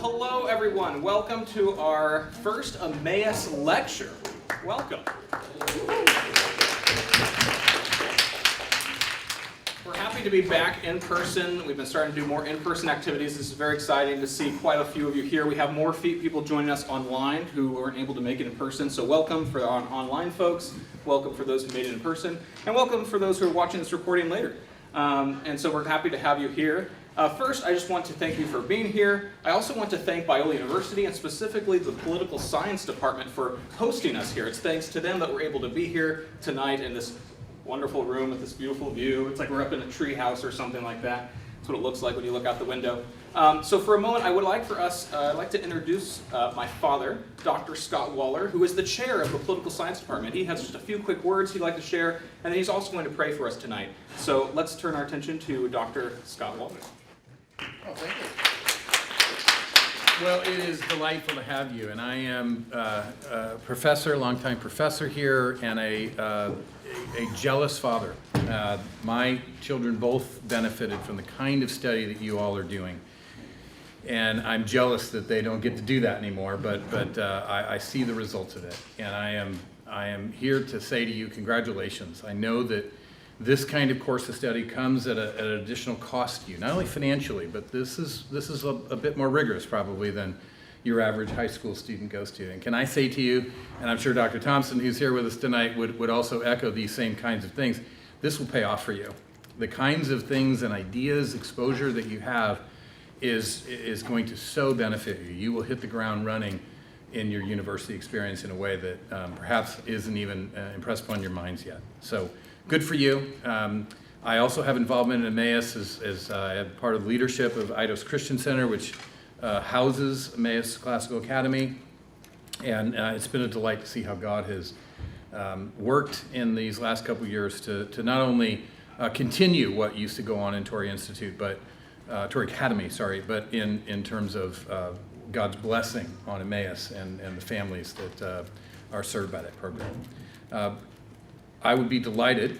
Hello everyone, welcome to our first Emmaus lecture. Welcome. We're happy to be back in person. We've been starting to do more in-person activities. This is very exciting to see quite a few of you here. We have more people joining us online who weren't able to make it in person. So welcome for our online folks, welcome for those who made it in person, and welcome for those who are watching this recording later. And so we're happy to have you here. First, I just want to thank you for being here. I also want to thank Biola University and specifically the Political Science Department for hosting us here. It's thanks to them that we're able to be here tonight in this wonderful room with this beautiful view. It's like we're up in a tree house or something like that. That's what it looks like when you look out the window. So for a moment, I would like for us, I'd like to introduce my father, Dr. Scott Waller, who is the chair of the Political Science Department. He has just a few quick words he'd like to share, and then he's also going to pray for us tonight. So let's turn our attention to Dr. Scott Waller. Oh, thank you. Well, it is delightful to have you, and I am a professor, longtime professor here, and a jealous father. My children both benefited from the kind of study that you all are doing, and I'm jealous that they don't get to do that anymore. But I see the results of it, and I am here to say to you, congratulations. I know that this kind of course of study comes at an additional cost to you, not only financially, but this is a bit more rigorous probably than your average high school student goes to. And can I say to you, and I'm sure Dr. Thompson, who's here with us tonight, would also echo these same kinds of things, this will pay off for you. The kinds of things and ideas, exposure that you have is going to so benefit you. You will hit the ground running in your university experience in a way that perhaps isn't even impressed upon your minds yet. So good for you. I also have involvement in Emmaus as part of the leadership of Eidos Christian Center, which houses Emmaus Classical Academy. And it's been a delight to see how God has worked in these last couple years to not only continue what used to go on in Torrey Institute, but Torrey Academy, but in terms of God's blessing on Emmaus and the families that are served by that program. I would be delighted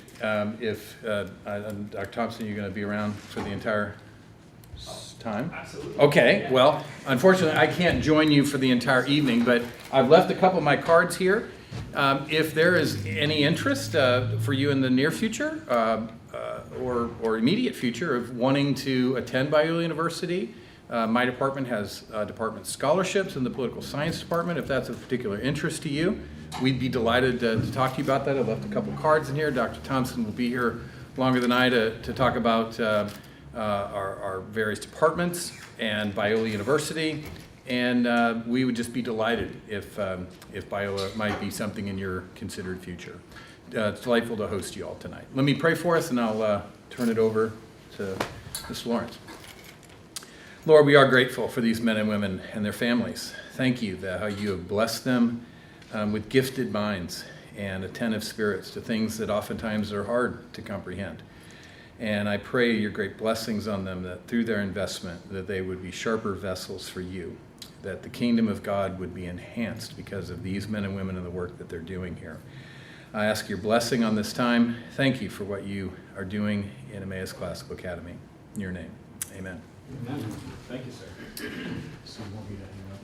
if, Dr. Thompson, you're going to be around for the entire time? Absolutely. Okay, well, unfortunately, I can't join you for the entire evening, but I've left a couple of my cards here. If there is any interest for you in the near future or immediate future of wanting to attend Biola University, my department has department scholarships in the Political Science Department, if that's of particular interest to you. We'd be delighted to talk to you about that. I left a couple cards in here. Dr. Thompson will be here longer than I to talk about our various departments and Biola University. And we would just be delighted if Biola might be something in your considered future. It's delightful to host you all tonight. Let me pray for us, and I'll turn it over to Ms. Lawrence. Lord, we are grateful for these men and women and their families. Thank you that how you have blessed them with gifted minds and attentive spirits to things that oftentimes are hard to comprehend. And I pray your great blessings on them, that through their investment, that they would be sharper vessels for you, that the kingdom of God would be enhanced because of these men and women and the work that they're doing here. I ask your blessing on this time. Thank you for what you are doing in Emmaus Classical Academy. In your name, amen. Amen. Thank you, sir.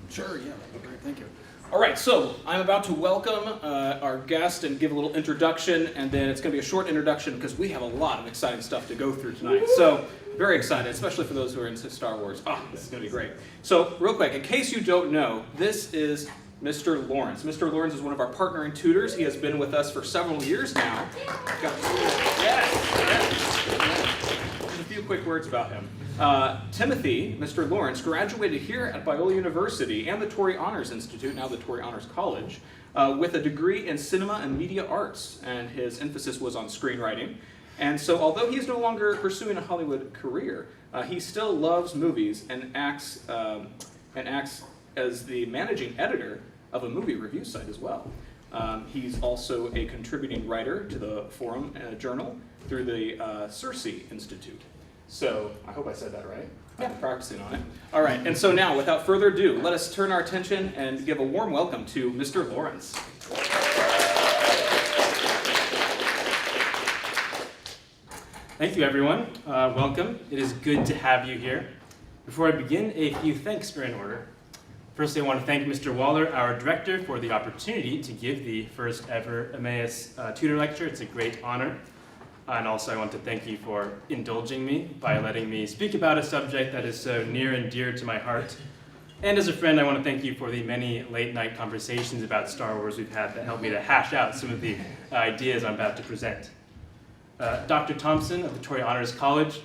Sure, yeah, that'd be great. Thank you. All right, so I'm about to welcome our guest and give a little introduction, and then it's going to be a short introduction because we have a lot of exciting stuff to go through tonight. So very excited, especially for those who are into Star Wars. This is going to be great. So real quick, in case you don't know, this is Mr. Lawrence. Mr. Lawrence is one of our partnering tutors. He has been with us for several years now. Yes. Just a few quick words about him. Timothy, Mr. Lawrence, graduated here at Biola University and the Torrey Honors Institute, now the Torrey Honors College, with a degree in cinema and media arts, and his emphasis was on screenwriting. And so although he's no longer pursuing a Hollywood career, he still loves movies and acts as the managing editor of a movie review site as well. He's also a contributing writer to the Forum Journal through the Circe Institute. So, I hope I said that right. I've been practicing on it. All right, and so now, without further ado, let us turn our attention and give a warm welcome to Mr. Lawrence. Thank you, everyone. Welcome. It is good to have you here. Before I begin, a few thanks are in order. Firstly, I want to thank Mr. Waller, our director, for the opportunity to give the first ever Emmaus tutor lecture. It's a great honor. And also I want to thank you for indulging me by letting me speak about a subject that is so near and dear to my heart. And as a friend, I want to thank you for the many late night conversations about Star Wars we've had that helped me to hash out some of the ideas I'm about to present. Dr. Thompson of the Tutor Honors College,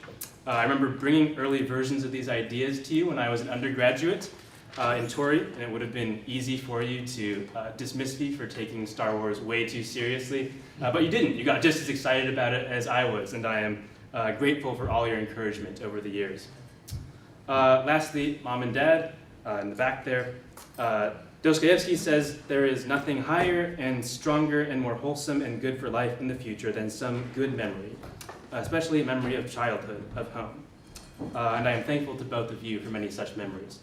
I remember bringing early versions of these ideas to you when I was an undergraduate in Torrey, and it would have been easy for you to dismiss me for taking Star Wars way too seriously, but you didn't. You got just as excited about it as I was, and I am grateful for all your encouragement over the years. Lastly, Mom and Dad, in the back there, Dostoevsky says there is nothing higher and stronger and more wholesome and good for life in the future than some good memory, especially a memory of childhood, of home. And I am thankful to both of you for many such memories.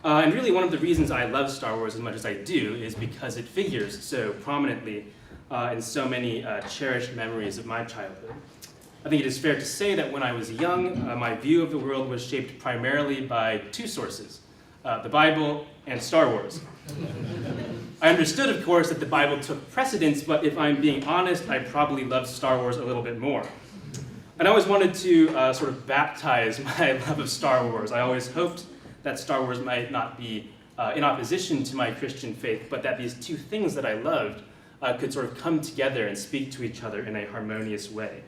And really one of the reasons I love Star Wars as much as I do is because it figures so prominently in so many cherished memories of my childhood. I think it is fair to say that when I was young, my view of the world was shaped primarily by two sources, the Bible and Star Wars. I understood, of course, that the Bible took precedence, but if I'm being honest, I probably loved Star Wars a little bit more. And I always wanted to sort of baptize my love of Star Wars. I always hoped that Star Wars might not be in opposition to my Christian faith, but that these two things that I loved could sort of come together and speak to each other in a harmonious way.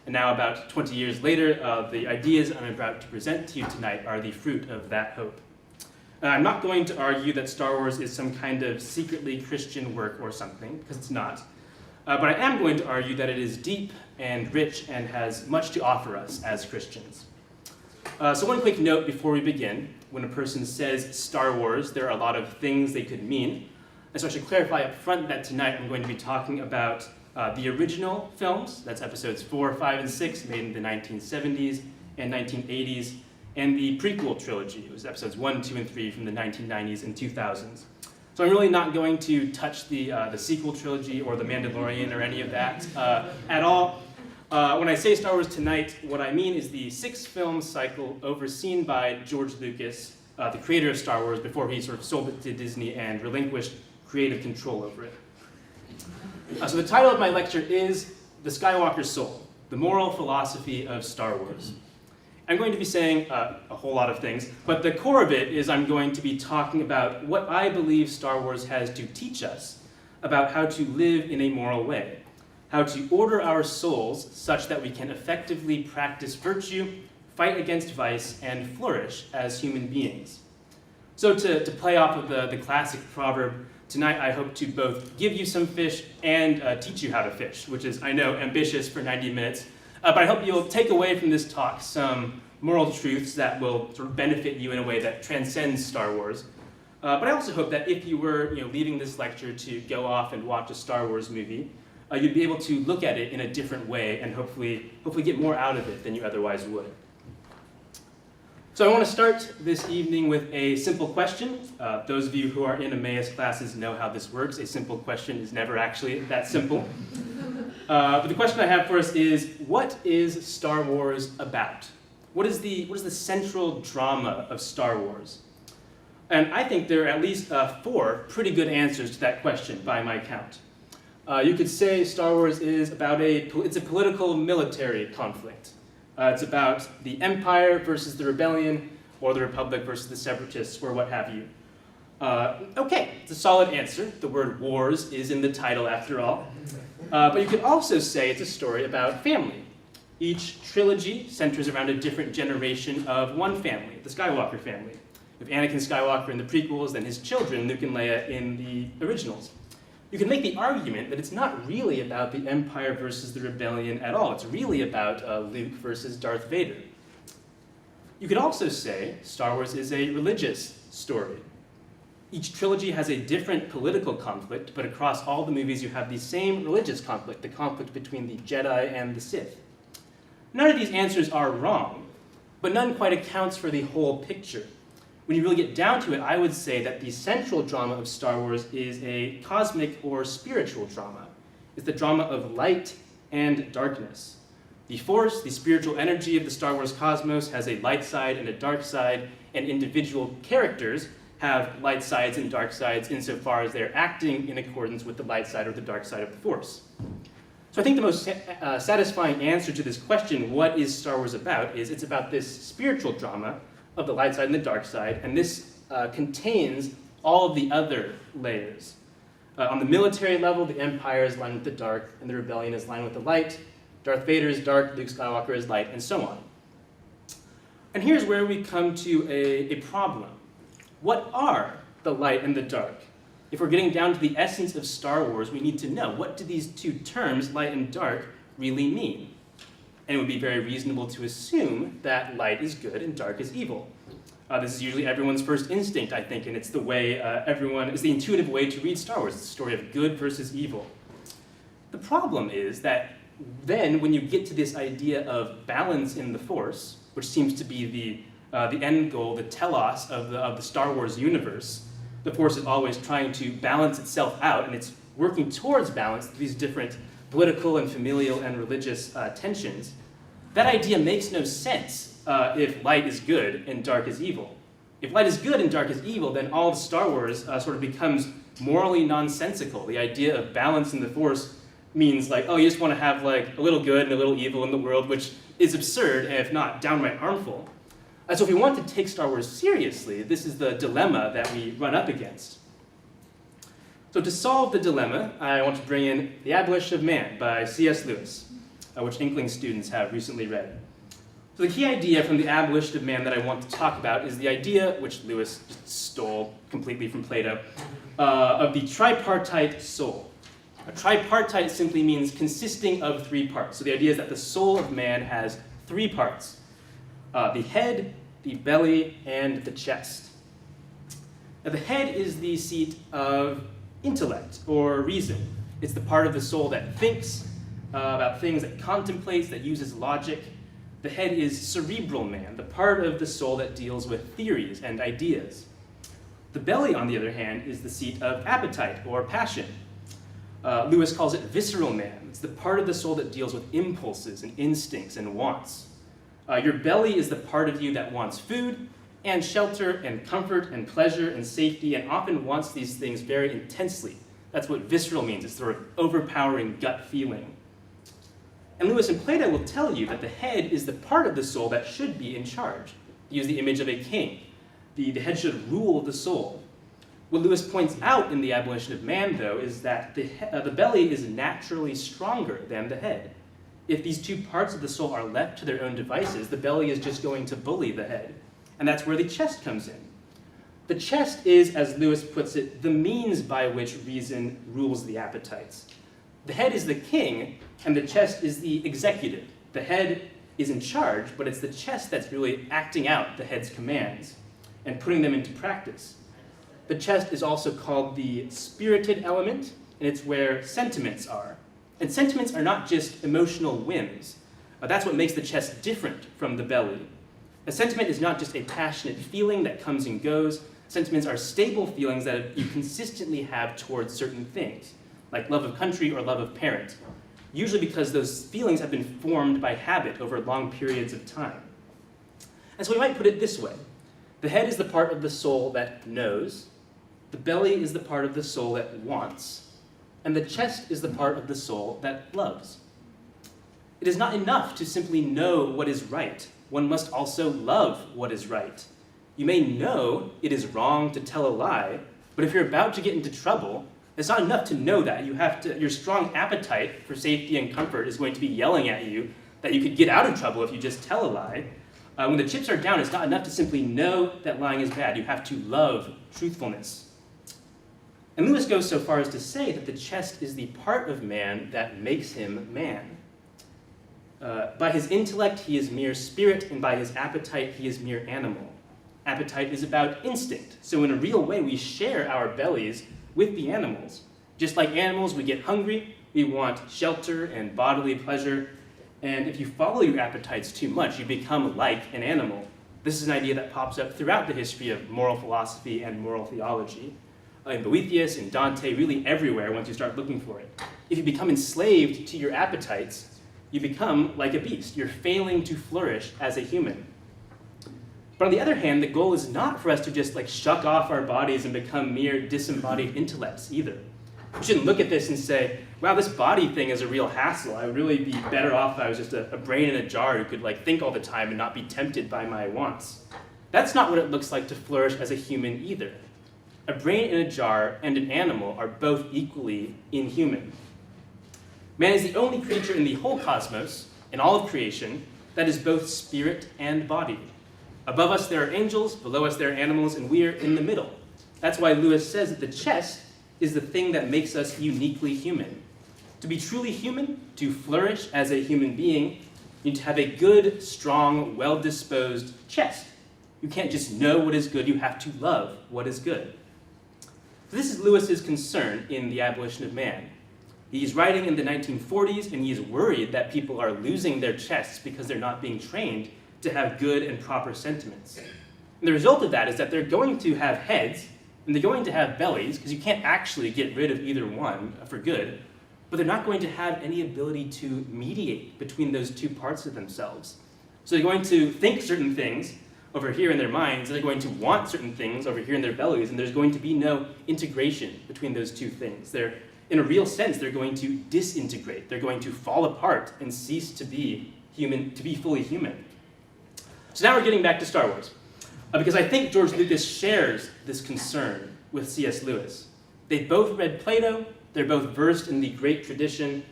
And now, about 20 years later, the ideas I'm about to present to you tonight are the fruit of that hope. I'm not going to argue that Star Wars is some kind of secretly Christian work or something, because it's not. But I am going to argue that it is deep and rich and has much to offer us as Christians. So one quick note before we begin. When a person says Star Wars, there are a lot of things they could mean. And so I should clarify up front that tonight I'm going to be talking about the original films, that's episodes 4, 5, and 6, made in the 1970s and 1980s, and the prequel trilogy. It was episodes 1, 2, and 3 from the 1990s and 2000s. So I'm really not going to touch the sequel trilogy or The Mandalorian or any of that at all. When I say Star Wars tonight, what I mean is the 6-film cycle overseen by George Lucas, the creator of Star Wars, before he sort of sold it to Disney and relinquished creative control over it. So the title of my lecture is The Skywalker Soul, the Moral Philosophy of Star Wars. I'm going to be saying a whole lot of things, but the core of it is I'm going to be talking about what I believe Star Wars has to teach us about how to live in a moral way, how to order our souls such that we can effectively practice virtue, fight against vice, and flourish as human beings. So to play off of the classic proverb, tonight I hope to both give you some fish and teach you how to fish, which is, I know, ambitious for 90 minutes, but I hope you'll take away from this talk some moral truths that will sort of benefit you in a way that transcends Star Wars. But I also hope that if you were leaving this lecture to go off and watch a Star Wars movie, you'd be able to look at it in a different way and hopefully get more out of it than you otherwise would. So I want to start this evening with a simple question. Those of you who are in Emmaus classes know how this works. A simple question is never actually that simple. But the question I have for us is, what is Star Wars about? What is the central drama of Star Wars? And I think there are at least 4 pretty good answers to that question by my count. You could say Star Wars is about it's a political military conflict. It's about the Empire versus the Rebellion, or the Republic versus the Separatists, or what have you. Okay, it's a solid answer. The word wars is in the title after all. But you could also say it's a story about family. Each trilogy centers around a different generation of one family, the Skywalker family. With Anakin Skywalker in the prequels, then his children, Luke and Leia, in the originals. You can make the argument that it's not really about the Empire versus the Rebellion at all. It's really about Luke versus Darth Vader. You could also say Star Wars is a religious story. Each trilogy has a different political conflict, but across all the movies you have the same religious conflict, the conflict between the Jedi and the Sith. None of these answers are wrong, but none quite accounts for the whole picture. When you really get down to it, I would say that the central drama of Star Wars is a cosmic or spiritual drama. It's the drama of light and darkness. The Force, the spiritual energy of the Star Wars cosmos, has a light side and a dark side, and individual characters have light sides and dark sides insofar as they're acting in accordance with the light side or the dark side of the Force. So I think the most satisfying answer to this question, what is Star Wars about, is it's about this spiritual drama of the light side and the dark side, and this contains all of the other layers. On the military level, the Empire is lined with the dark, and the Rebellion is lined with the light. Darth Vader is dark, Luke Skywalker is light, and so on. And here's where we come to a problem. What are the light and the dark? If we're getting down to the essence of Star Wars, we need to know, what do these two terms, light and dark, really mean? And it would be very reasonable to assume that light is good and dark is evil. This is usually everyone's first instinct, I think, and it's the way it's the intuitive way to read Star Wars. It's a story of good versus evil. The problem is that then when you get to this idea of balance in the Force, which seems to be the end goal, the telos of the Star Wars universe, the Force is always trying to balance itself out, and it's working towards balance through these different political and familial and religious tensions. That idea makes no sense if light is good and dark is evil. If light is good and dark is evil, then all of Star Wars sort of becomes morally nonsensical. The idea of balance in the Force means like, oh, you just want to have like a little good and a little evil in the world, which is absurd, and if not, downright harmful. So if we want to take Star Wars seriously, this is the dilemma that we run up against. So to solve the dilemma, I want to bring in The Abolition of Man by C.S. Lewis, which Inkling students have recently read. So the key idea from The Abolition of Man that I want to talk about is the idea, which Lewis just stole completely from Plato, of the tripartite soul. A tripartite simply means consisting of three parts. So the idea is that the soul of man has three parts: the head, the belly, and the chest. Now the head is the seat of intellect or reason. It's the part of the soul that thinks about things, that contemplates, that uses logic. The head is cerebral man, the part of the soul that deals with theories and ideas. The belly, on the other hand, is the seat of appetite or passion. Lewis calls it visceral man. It's the part of the soul that deals with impulses and instincts and wants. Your belly is the part of you that wants food and shelter and comfort and pleasure and safety, and often wants these things very intensely. That's what visceral means. It's sort of overpowering gut feeling. And Lewis and Plato will tell you that the head is the part of the soul that should be in charge. They use the image of a king. The head should rule the soul. What Lewis points out in The Abolition of Man, though, is that the belly is naturally stronger than the head. If these two parts of the soul are left to their own devices, the belly is just going to bully the head. And that's where the chest comes in. The chest is, as Lewis puts it, the means by which reason rules the appetites. The head is the king, and the chest is the executive. The head is in charge, but it's the chest that's really acting out the head's commands and putting them into practice. The chest is also called the spirited element, and it's where sentiments are. And sentiments are not just emotional whims. That's what makes the chest different from the belly. A sentiment is not just a passionate feeling that comes and goes. Sentiments are stable feelings that you consistently have towards certain things, like love of country or love of parent, usually because those feelings have been formed by habit over long periods of time. And so we might put it this way. The head is the part of the soul that knows, the belly is the part of the soul that wants, and the chest is the part of the soul that loves. It is not enough to simply know what is right. One must also love what is right. You may know it is wrong to tell a lie, but if you're about to get into trouble, it's not enough to know that. Your strong appetite for safety and comfort is going to be yelling at you that you could get out of trouble if you just tell a lie. When the chips are down, it's not enough to simply know that lying is bad. You have to love truthfulness. And Lewis goes so far as to say that the chest is the part of man that makes him man. By his intellect, he is mere spirit, and by his appetite, he is mere animal. Appetite is about instinct. So in a real way, we share our bellies with the animals. Just like animals, we get hungry, we want shelter and bodily pleasure, and if you follow your appetites too much, you become like an animal. This is an idea that pops up throughout the history of moral philosophy and moral theology. In Boethius, in Dante, really everywhere once you start looking for it. If you become enslaved to your appetites, You become like a beast. You're failing to flourish as a human. But on the other hand, the goal is not for us to just shuck off our bodies and become mere disembodied intellects either. We shouldn't look at this and say, wow, this body thing is a real hassle. I would really be better off if I was just a brain in a jar who could think all the time and not be tempted by my wants. That's not what it looks like to flourish as a human either. A brain in a jar and an animal are both equally inhuman. Man is the only creature in the whole cosmos, in all of creation, that is both spirit and body. Above us there are angels, below us there are animals, and we're in the middle. That's why Lewis says that the chest is the thing that makes us uniquely human. To be truly human, to flourish as a human being, you need to have a good, strong, well-disposed chest. You can't just know what is good, you have to love what is good. So this is Lewis's concern in The Abolition of Man. He's writing in the 1940s, and he is worried that people are losing their chests because they're not being trained to have good and proper sentiments. And the result of that is that they're going to have heads, and they're going to have bellies, because you can't actually get rid of either one for good, but they're not going to have any ability to mediate between those two parts of themselves. So they're going to think certain things over here in their minds, and they're going to want certain things over here in their bellies, and there's going to be no integration between those two things. In a real sense, they're going to disintegrate. They're going to fall apart and cease to be human, to be fully human. So now we're getting back to Star Wars, because I think George Lucas shares this concern with C.S. Lewis. They both read Plato, they're both versed in the great tradition,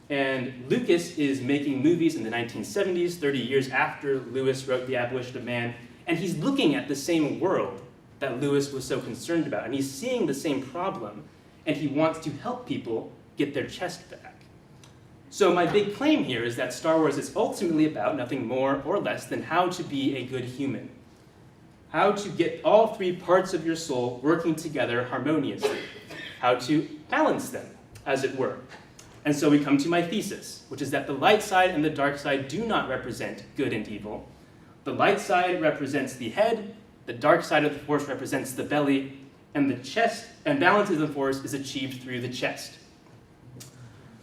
and Lucas is making movies in the 1970s, 30 years after Lewis wrote The Abolition of Man, and he's looking at the same world that Lewis was so concerned about, and he's seeing the same problem, and he wants to help people get their chest back. So my big claim here is that Star Wars is ultimately about nothing more or less than how to be a good human. How to get all three parts of your soul working together harmoniously. How to balance them, as it were. And so we come to my thesis, which is that the light side and the dark side do not represent good and evil. The light side represents the head, the dark side of the force represents the belly, and the chest, and balance of the force is achieved through the chest.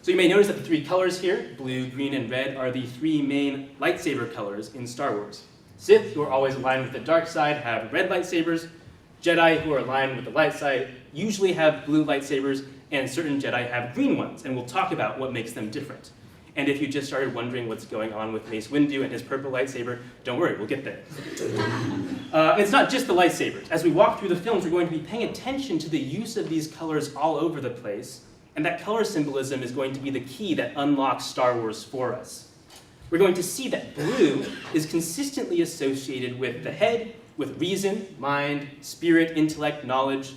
So you may notice that the three colors here, blue, green, and red, are the three main lightsaber colors in Star Wars. Sith, who are always aligned with the dark side, have red lightsabers. Jedi, who are aligned with the light side, usually have blue lightsabers, and certain Jedi have green ones, and we'll talk about what makes them different. And if you just started wondering what's going on with Mace Windu and his purple lightsaber, don't worry, we'll get there. It's not just the lightsabers. As we walk through the films, we're going to be paying attention to the use of these colors all over the place, and that color symbolism is going to be the key that unlocks Star Wars for us. We're going to see that blue is consistently associated with the head, with reason, mind, spirit, intellect, knowledge.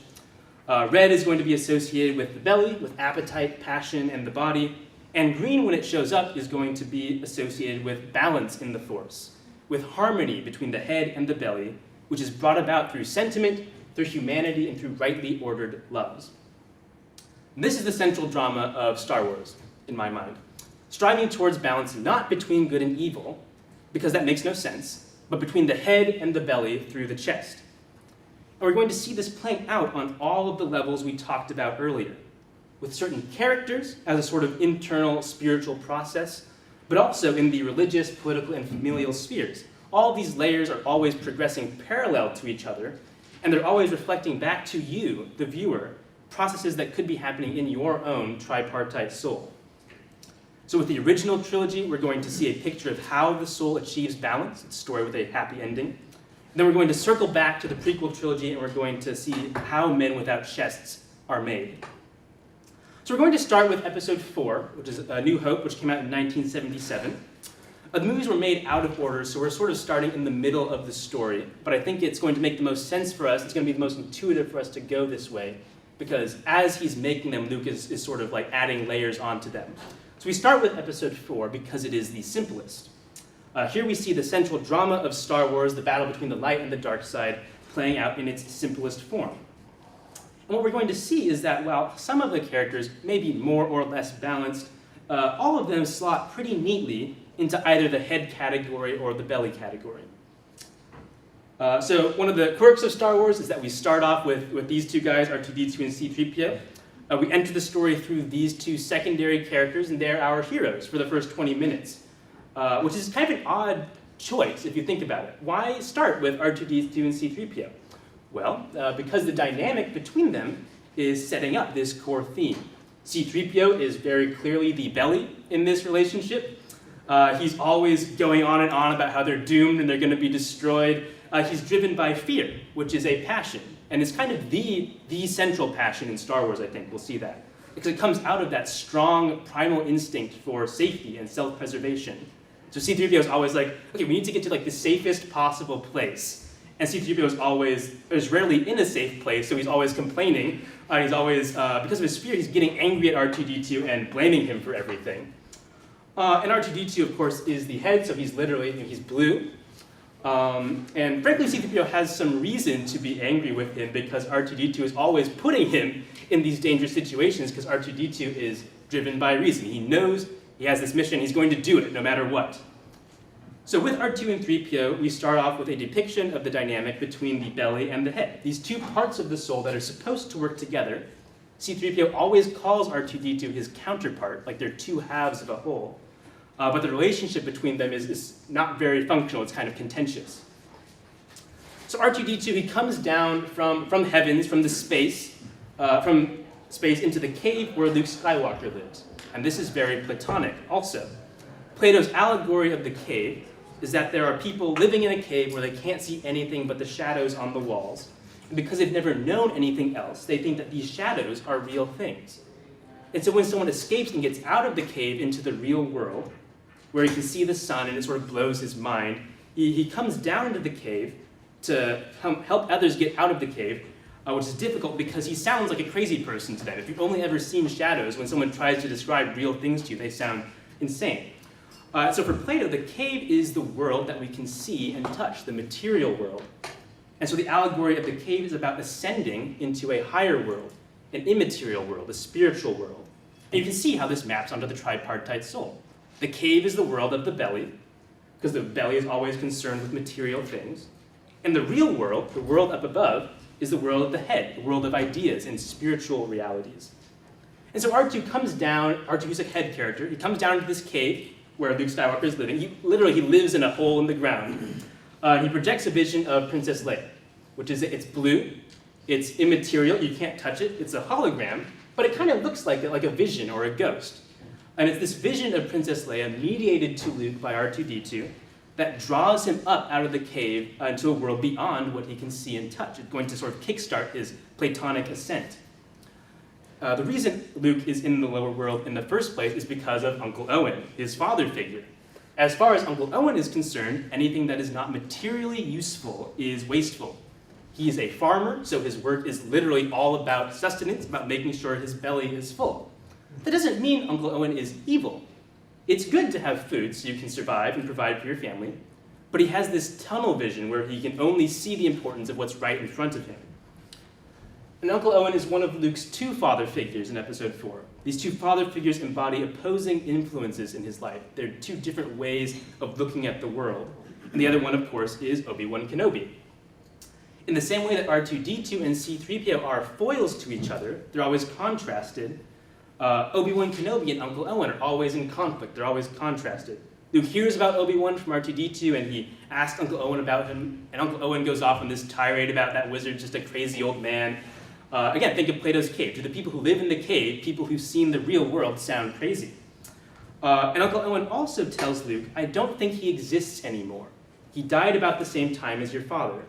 Red is going to be associated with the belly, with appetite, passion, and the body. And green, when it shows up, is going to be associated with balance in the force, with harmony between the head and the belly, which is brought about through sentiment, through humanity, and through rightly ordered loves. This is the central drama of Star Wars, in my mind. Striving towards balance not between good and evil, because that makes no sense, but between the head and the belly through the chest. And we're going to see this playing out on all of the levels we talked about earlier, with certain characters as a sort of internal spiritual process, but also in the religious, political, and familial spheres. All these layers are always progressing parallel to each other, and they're always reflecting back to you, the viewer, processes that could be happening in your own tripartite soul. So with the original trilogy, we're going to see a picture of how the soul achieves balance, it's a story with a happy ending. And then we're going to circle back to the prequel trilogy, and we're going to see how men without chests are made. So we're going to start with episode 4, which is A New Hope, which came out in 1977. The movies were made out of order, so we're sort of starting in the middle of the story, but I think it's going to make the most sense for us, it's going to be the most intuitive for us to go this way, because as he's making them, Luke is sort of like adding layers onto them. So we start with episode 4 because it is the simplest. Here we see the central drama of Star Wars, the battle between the light and the dark side, playing out in its simplest form. And what we're going to see is that while some of the characters may be more or less balanced, all of them slot pretty neatly into either the head category or the belly category. So one of the quirks of Star Wars is that we start off with these two guys, R2-D2 and C-3PO. We enter the story through these two secondary characters, and they're our heroes for the first 20 minutes, which is kind of an odd choice if you think about it. Why start with R2-D2 and C-3PO? Well, because the dynamic between them is setting up this core theme. C-3PO is very clearly the belly in this relationship. He's always going on and on about how they're doomed and they're going to be destroyed. He's driven by fear, which is a passion. And it's kind of the central passion in Star Wars, I think. We'll see that. Because it comes out of that strong primal instinct for safety and self-preservation. So C-3PO is always like, okay, we need to get to like the safest possible place. And C-3PO is rarely in a safe place, so he's always complaining. He's always, because of his fear, he's getting angry at R2-D2 and blaming him for everything. And R2-D2, of course, is the head, so he's literally, he's blue. And frankly, C-3PO has some reason to be angry with him because R2-D2 is always putting him in these dangerous situations because R2-D2 is driven by reason. He knows he has this mission, he's going to do it no matter what. So with R2 and 3PO, we start off with a depiction of the dynamic between the belly and the head. These two parts of the soul that are supposed to work together. C-3PO always calls R2-D2 his counterpart, like they're two halves of a whole. But the relationship between them is not very functional, it's kind of contentious. So R2-D2, he comes down from heavens, from space into the cave where Luke Skywalker lives. And this is very Platonic also. Plato's allegory of the cave is that there are people living in a cave where they can't see anything but the shadows on the walls. And because they've never known anything else, they think that these shadows are real things. And so when someone escapes and gets out of the cave into the real world, where he can see the sun and it sort of blows his mind, he comes down into the cave to help others get out of the cave, which is difficult because he sounds like a crazy person to them. If you've only ever seen shadows, when someone tries to describe real things to you, they sound insane. So for Plato, the cave is the world that we can see and touch, the material world. And so the allegory of the cave is about ascending into a higher world, an immaterial world, a spiritual world. And you can see how this maps onto the tripartite soul. The cave is the world of the belly, because the belly is always concerned with material things. And the real world, the world up above, is the world of the head, the world of ideas and spiritual realities. And so R2 comes down, R2 is a head character, he comes down into this cave where Luke Skywalker is living. He lives in a hole in the ground. He projects a vision of Princess Leia, which is, it's blue, it's immaterial, you can't touch it, it's a hologram, but it kind of looks like a vision or a ghost. And it's this vision of Princess Leia mediated to Luke by R2-D2 that draws him up out of the cave into a world beyond what he can see and touch. It's going to sort of kickstart his Platonic ascent. The reason Luke is in the lower world in the first place is because of Uncle Owen, his father figure. As far as Uncle Owen is concerned, anything that is not materially useful is wasteful. He is a farmer, so his work is literally all about sustenance, about making sure his belly is full. That doesn't mean Uncle Owen is evil. It's good to have food so you can survive and provide for your family, but he has this tunnel vision where he can only see the importance of what's right in front of him. And Uncle Owen is one of Luke's two father figures in episode 4. These two father figures embody opposing influences in his life. They're two different ways of looking at the world. And the other one, of course, is Obi-Wan Kenobi. In the same way that R2-D2 and C-3PO are foils to each other, they're always contrasted, Obi-Wan Kenobi and Uncle Owen are always in conflict. They're always contrasted. Luke hears about Obi-Wan from R2-D2, and he asks Uncle Owen about him, and Uncle Owen goes off on this tirade about that wizard, just a crazy old man. Again, think of Plato's cave. To the people who live in the cave, people who've seen the real world sound crazy. And Uncle Owen also tells Luke, I don't think he exists anymore. He died about the same time as your father.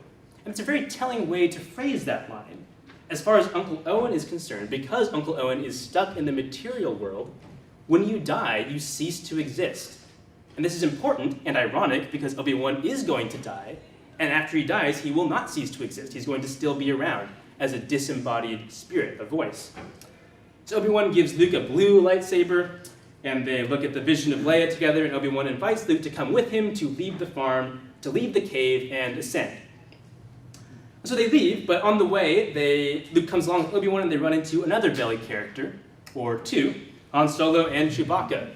And it's a very telling way to phrase that line. As far as Uncle Owen is concerned, because Uncle Owen is stuck in the material world, when you die, you cease to exist. And this is important and ironic because Obi-Wan is going to die, and after he dies, he will not cease to exist. He's going to still be around as a disembodied spirit, a voice. So Obi-Wan gives Luke a blue lightsaber, and they look at the vision of Leia together, and Obi-Wan invites Luke to come with him to leave the farm, to leave the cave, and ascend. So they leave, but on the way, Luke comes along with Obi-Wan, and they run into another belly character, or two, Han Solo and Chewbacca.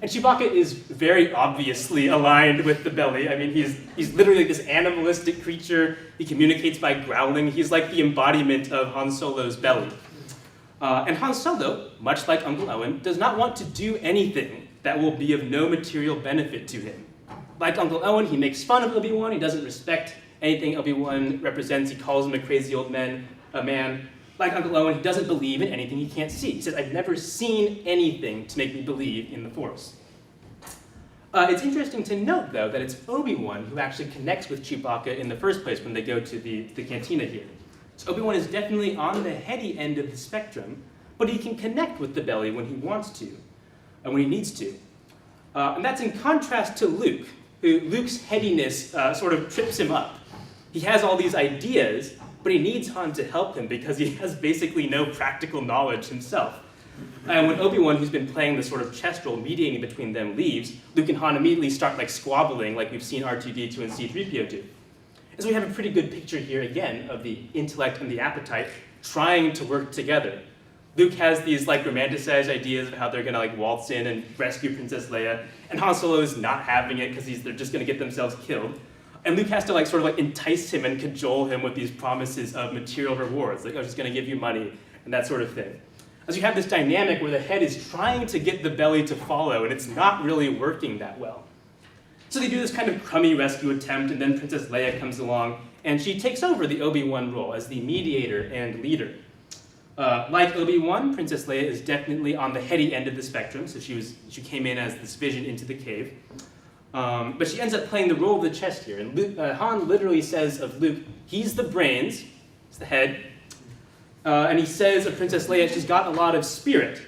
And Chewbacca is very obviously aligned with the belly. I mean, he's literally this animalistic creature. He communicates by growling. He's like the embodiment of Han Solo's belly. And Han Solo, much like Uncle Owen, does not want to do anything that will be of no material benefit to him. Like Uncle Owen, he makes fun of Obi-Wan. He doesn't respect anything Obi-Wan represents. He calls him a crazy old man. Like Uncle Owen, he doesn't believe in anything he can't see. He says, I've never seen anything to make me believe in the Force. It's interesting to note, though, that it's Obi-Wan who actually connects with Chewbacca in the first place when they go to the cantina here. So Obi-Wan is definitely on the heady end of the spectrum, but he can connect with the belly when he wants to, and when he needs to. And that's in contrast to Luke, who Luke's headiness sort of trips him up. He has all these ideas, but he needs Han to help him because he has basically no practical knowledge himself. And when Obi-Wan, who's been playing the sort of chess role mediating between them, leaves, Luke and Han immediately start like squabbling like we've seen R2-D2 and C-3PO do. And so we have a pretty good picture here again of the intellect and the appetite trying to work together. Luke has these like romanticized ideas of how they're gonna like waltz in and rescue Princess Leia, and Han Solo is not having it because they're just gonna get themselves killed. And Luke has to like sort of like entice him and cajole him with these promises of material rewards, like, I'm just gonna give you money and that sort of thing. As you have this dynamic where the head is trying to get the belly to follow, and it's not really working that well. So they do this kind of crummy rescue attempt, and then Princess Leia comes along, and she takes over the Obi-Wan role as the mediator and leader. Like Obi-Wan, Princess Leia is definitely on the heady end of the spectrum, so she came in as this vision into the cave. But she ends up playing the role of the chest here, and Han literally says of Luke, he's the brains, he's the head, and he says of Princess Leia, she's got a lot of spirit.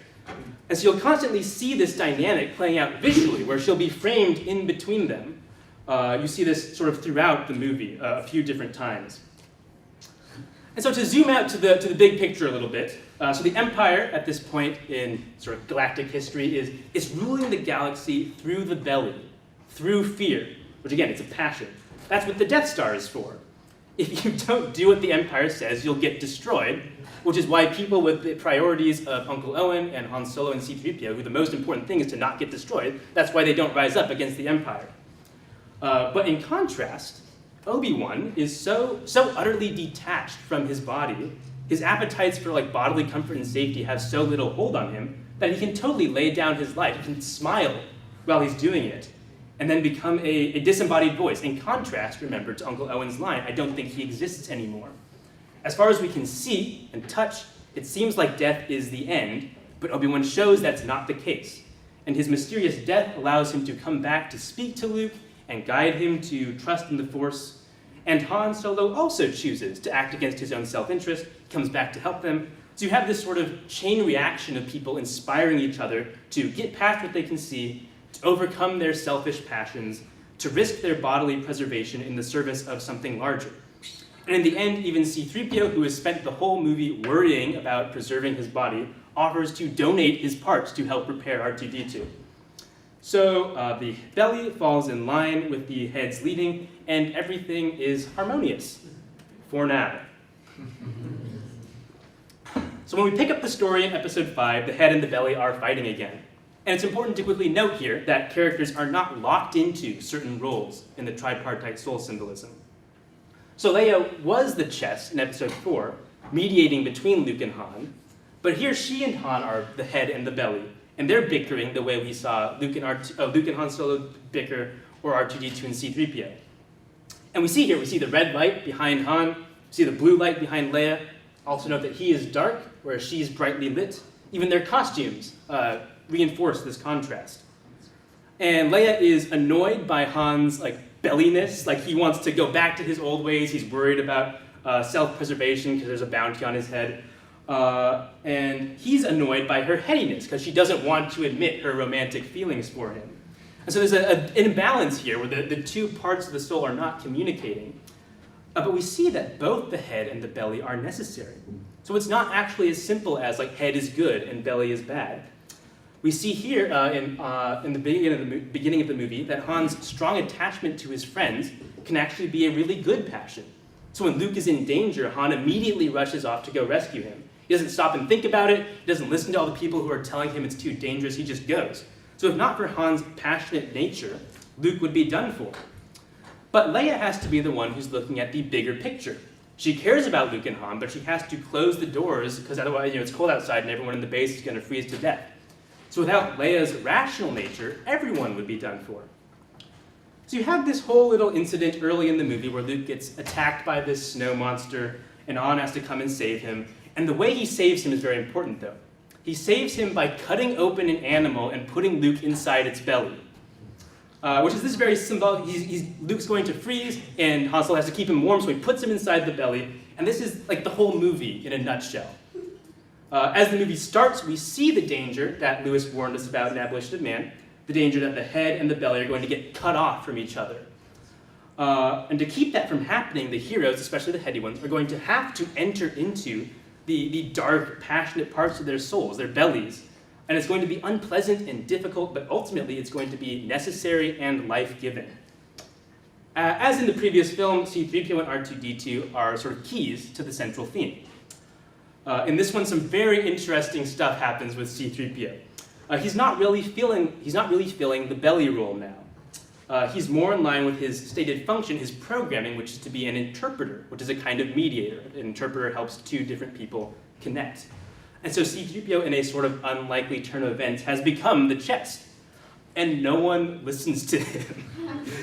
And so you'll constantly see this dynamic playing out visually, where she'll be framed in between them. You see this sort of throughout the movie a few different times. And so to zoom out to the big picture a little bit, so the Empire at this point in sort of galactic history is ruling the galaxy through the belly, through fear, which again, it's a passion. That's what the Death Star is for. If you don't do what the Empire says, you'll get destroyed, which is why people with the priorities of Uncle Owen and Han Solo and C-3PO, who the most important thing is to not get destroyed, that's why they don't rise up against the Empire. But in contrast, Obi-Wan is so utterly detached from his body, his appetites for like bodily comfort and safety have so little hold on him that he can totally lay down his life. He can smile while he's doing it, and then become a disembodied voice. In contrast, remember, to Uncle Owen's line, I don't think he exists anymore. As far as we can see and touch, it seems like death is the end, but Obi-Wan shows that's not the case. And his mysterious death allows him to come back to speak to Luke and guide him to trust in the Force. And Han Solo also chooses to act against his own self-interest, comes back to help them. So you have this sort of chain reaction of people inspiring each other to get past what they can see, to overcome their selfish passions, to risk their bodily preservation in the service of something larger. And in the end, even C-3PO, who has spent the whole movie worrying about preserving his body, offers to donate his parts to help repair R2-D2. So the belly falls in line with the head's leading, and everything is harmonious, for now. So when we pick up the story in episode 5, the head and the belly are fighting again. And it's important to quickly note here that characters are not locked into certain roles in the tripartite soul symbolism. So Leia was the chest in episode 4, mediating between Luke and Han, but here she and Han are the head and the belly, and they're bickering the way we saw Luke and Han Solo bicker, or R2-D2 and C-3PO. And we see the red light behind Han, we see the blue light behind Leia. Also note that he is dark, whereas she's brightly lit. Even their costumes reinforce this contrast. And Leia is annoyed by Han's belliness, he wants to go back to his old ways. He's worried about self-preservation because there's a bounty on his head. And he's annoyed by her headiness because she doesn't want to admit her romantic feelings for him. And so there's an imbalance here where the two parts of the soul are not communicating. But we see that both the head and the belly are necessary. So it's not actually as simple as head is good and belly is bad. We see here in the beginning of the movie that Han's strong attachment to his friends can actually be a really good passion. So when Luke is in danger, Han immediately rushes off to go rescue him. He doesn't stop and think about it. He doesn't listen to all the people who are telling him it's too dangerous. He just goes. So if not for Han's passionate nature, Luke would be done for. But Leia has to be the one who's looking at the bigger picture. She cares about Luke and Han, but she has to close the doors because otherwise, it's cold outside and everyone in the base is going to freeze to death. So without Leia's rational nature, everyone would be done for. So you have this whole little incident early in the movie where Luke gets attacked by this snow monster and Han has to come and save him. And the way he saves him is very important, though. He saves him by cutting open an animal and putting Luke inside its belly. Which is this very symbolic. Luke's going to freeze, and Han Solo has to keep him warm, so he puts him inside the belly. And this is like the whole movie in a nutshell. As the movie starts, we see the danger that Lewis warned us about in Abolition of Man, the danger that the head and the belly are going to get cut off from each other. And to keep that from happening, the heroes, especially the heady ones, are going to have to enter into the dark, passionate parts of their souls, their bellies. And it's going to be unpleasant and difficult, but ultimately it's going to be necessary and life-giving. As in the previous film, C-3PO and R2-D2 are sort of keys to the central theme. In this one, some very interesting stuff happens with C-3PO. He's not really filling the belly role now. He's more in line with his stated function, his programming, which is to be an interpreter, which is a kind of mediator. An interpreter helps two different people connect. And so C-3PO, in a sort of unlikely turn of events, has become the chest. And no one listens to him.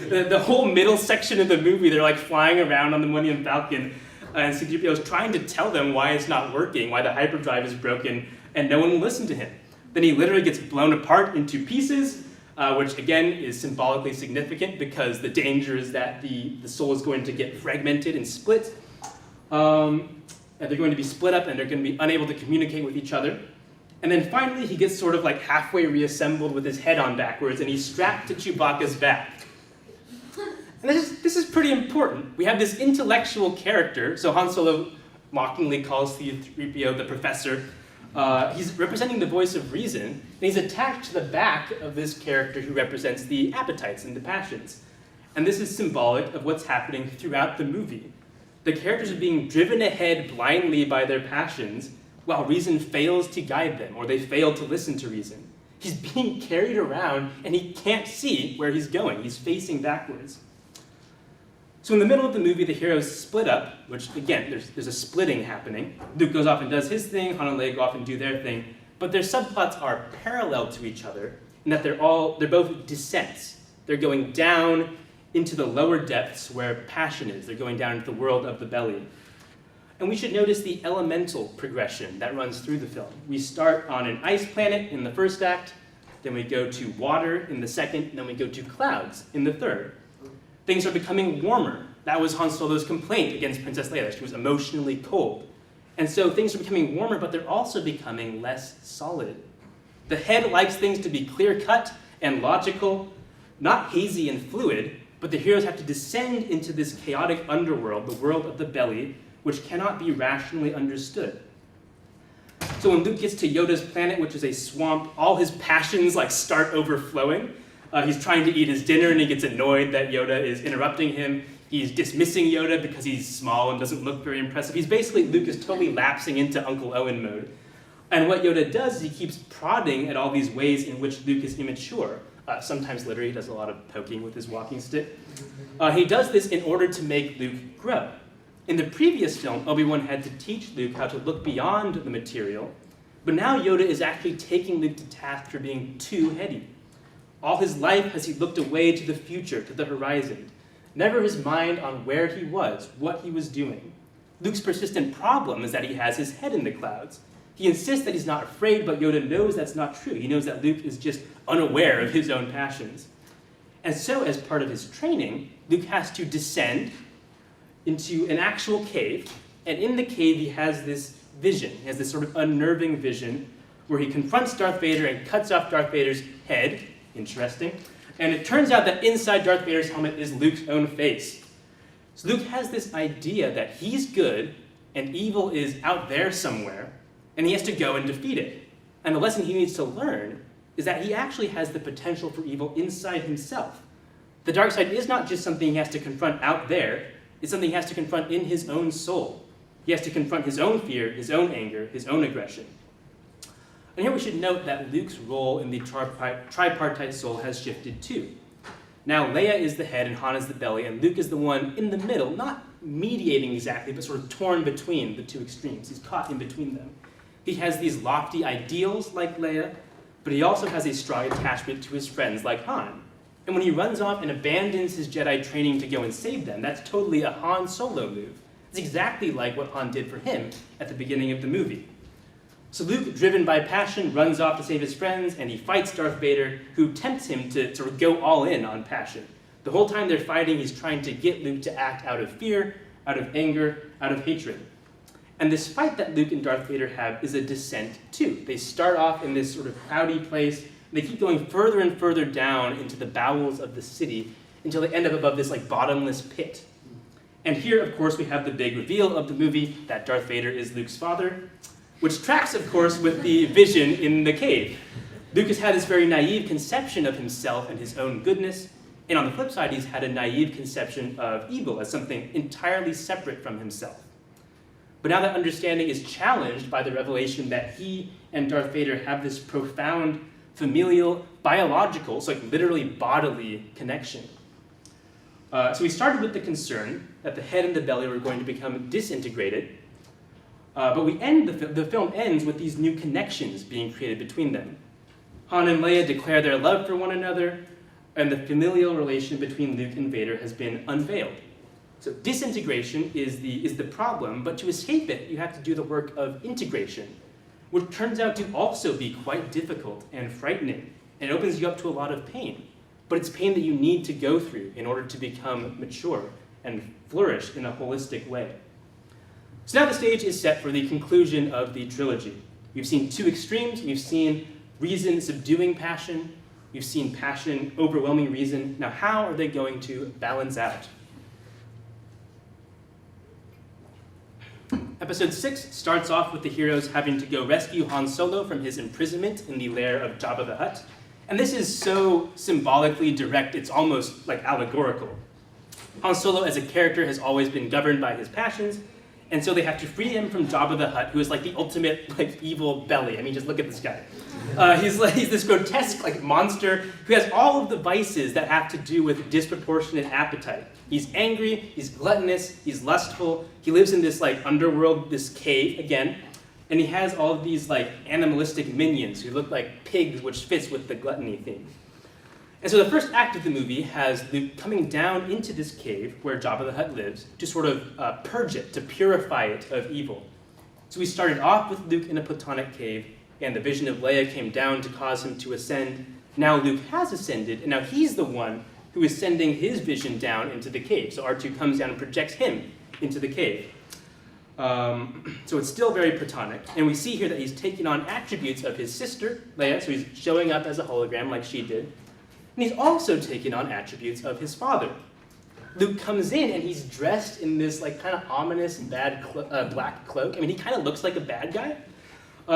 The whole middle section of the movie, they're like flying around on the Millennium Falcon, and C-3PO is trying to tell them why it's not working, why the hyperdrive is broken, and no one will listen to him. Then he literally gets blown apart into pieces, which again is symbolically significant because the danger is that the soul is going to get fragmented and split. And they're going to be split up and they're going to be unable to communicate with each other. And then finally he gets sort of like halfway reassembled with his head on backwards and he's strapped to Chewbacca's back. And this is pretty important. We have this intellectual character, so Han Solo mockingly calls C-3PO the professor. He's representing the voice of reason, and he's attached to the back of this character who represents the appetites and the passions. And this is symbolic of what's happening throughout the movie. The characters are being driven ahead blindly by their passions, while reason fails to guide them, or they fail to listen to reason. He's being carried around, and he can't see where he's going. He's facing backwards. So in the middle of the movie, the heroes split up, which, again, there's a splitting happening. Luke goes off and does his thing, Han and Leia go off and do their thing, but their subplots are parallel to each other, in that they're both descents. They're going down into the lower depths where passion is. They're going down into the world of the belly. And we should notice the elemental progression that runs through the film. We start on an ice planet in the first act, then we go to water in the second, and then we go to clouds in the third. Things are becoming warmer. That was Han Solo's complaint against Princess Leia. She was emotionally cold. And so things are becoming warmer, but they're also becoming less solid. The head likes things to be clear-cut and logical, not hazy and fluid, but the heroes have to descend into this chaotic underworld, the world of the belly, which cannot be rationally understood. So when Luke gets to Yoda's planet, which is a swamp, all his passions start overflowing. He's trying to eat his dinner and he gets annoyed that Yoda is interrupting him. He's dismissing Yoda because he's small and doesn't look very impressive. Luke is totally lapsing into Uncle Owen mode. And what Yoda does is he keeps prodding at all these ways in which Luke is immature. Sometimes literally he does a lot of poking with his walking stick. He does this in order to make Luke grow. In the previous film, Obi-Wan had to teach Luke how to look beyond the material, but now Yoda is actually taking Luke to task for being too heady. All his life has he looked away to the future, to the horizon, never his mind on where he was, what he was doing. Luke's persistent problem is that he has his head in the clouds. He insists that he's not afraid, but Yoda knows that's not true. He knows that Luke is just unaware of his own passions. And so, as part of his training, Luke has to descend into an actual cave, and in the cave he has this vision. He has this sort of unnerving vision where he confronts Darth Vader and cuts off Darth Vader's head. Interesting. And it turns out that inside Darth Vader's helmet is Luke's own face. So Luke has this idea that he's good and evil is out there somewhere, and he has to go and defeat it. And the lesson he needs to learn is that he actually has the potential for evil inside himself. The dark side is not just something he has to confront out there, it's something he has to confront in his own soul. He has to confront his own fear, his own anger, his own aggression. And here we should note that Luke's role in the tripartite soul has shifted too. Now Leia is the head and Han is the belly, and Luke is the one in the middle, not mediating exactly, but sort of torn between the two extremes. He's caught in between them. He has these lofty ideals like Leia, but he also has a strong attachment to his friends like Han. And when he runs off and abandons his Jedi training to go and save them, that's totally a Han Solo move. It's exactly like what Han did for him at the beginning of the movie. So Luke, driven by passion, runs off to save his friends, and he fights Darth Vader, who tempts him to sort of go all in on passion. The whole time they're fighting, he's trying to get Luke to act out of fear, out of anger, out of hatred. And this fight that Luke and Darth Vader have is a descent too. They start off in this sort of cloudy place, and they keep going further and further down into the bowels of the city until they end up above this like bottomless pit. And here, of course, we have the big reveal of the movie that Darth Vader is Luke's father, which tracks, of course, with the vision in the cave. Luke has had this very naive conception of himself and his own goodness, and on the flip side, he's had a naive conception of evil as something entirely separate from himself. But now that understanding is challenged by the revelation that he and Darth Vader have this profound familial, biological, so like literally bodily connection. So we started with the concern that the head and the belly were going to become disintegrated, but the film ends with these new connections being created between them. Han and Leia declare their love for one another, and the familial relation between Luke and Vader has been unveiled. So disintegration is the problem, but to escape it, you have to do the work of integration, which turns out to also be quite difficult and frightening, and it opens you up to a lot of pain. But it's pain that you need to go through in order to become mature and flourish in a holistic way. So now the stage is set for the conclusion of the trilogy. We've seen two extremes. We've seen reason subduing passion. We've seen passion overwhelming reason. Now how are they going to balance out? Episode 6 starts off with the heroes having to go rescue Han Solo from his imprisonment in the lair of Jabba the Hutt. And this is so symbolically direct, it's almost like allegorical. Han Solo as a character has always been governed by his passions, and so they have to free him from Jabba the Hutt, who is like the ultimate like evil belly. I mean, just look at this guy. He's this grotesque like monster who has all of the vices that have to do with disproportionate appetite. He's angry, he's gluttonous, he's lustful. He lives in this like underworld, this cave again, and he has all of these like animalistic minions who look like pigs, which fits with the gluttony theme. And so the first act of the movie has Luke coming down into this cave where Jabba the Hutt lives to sort of purge it, to purify it of evil. So we started off with Luke in a platonic cave, and the vision of Leia came down to cause him to ascend. Now Luke has ascended, and now he's the one who is sending his vision down into the cave. So R2 comes down and projects him into the cave. So it's still very platonic, and we see here that he's taking on attributes of his sister, Leia, so he's showing up as a hologram like she did. And he's also taken on attributes of his father. Luke comes in and he's dressed in this like kind of ominous bad black cloak. I mean, he kind of looks like a bad guy.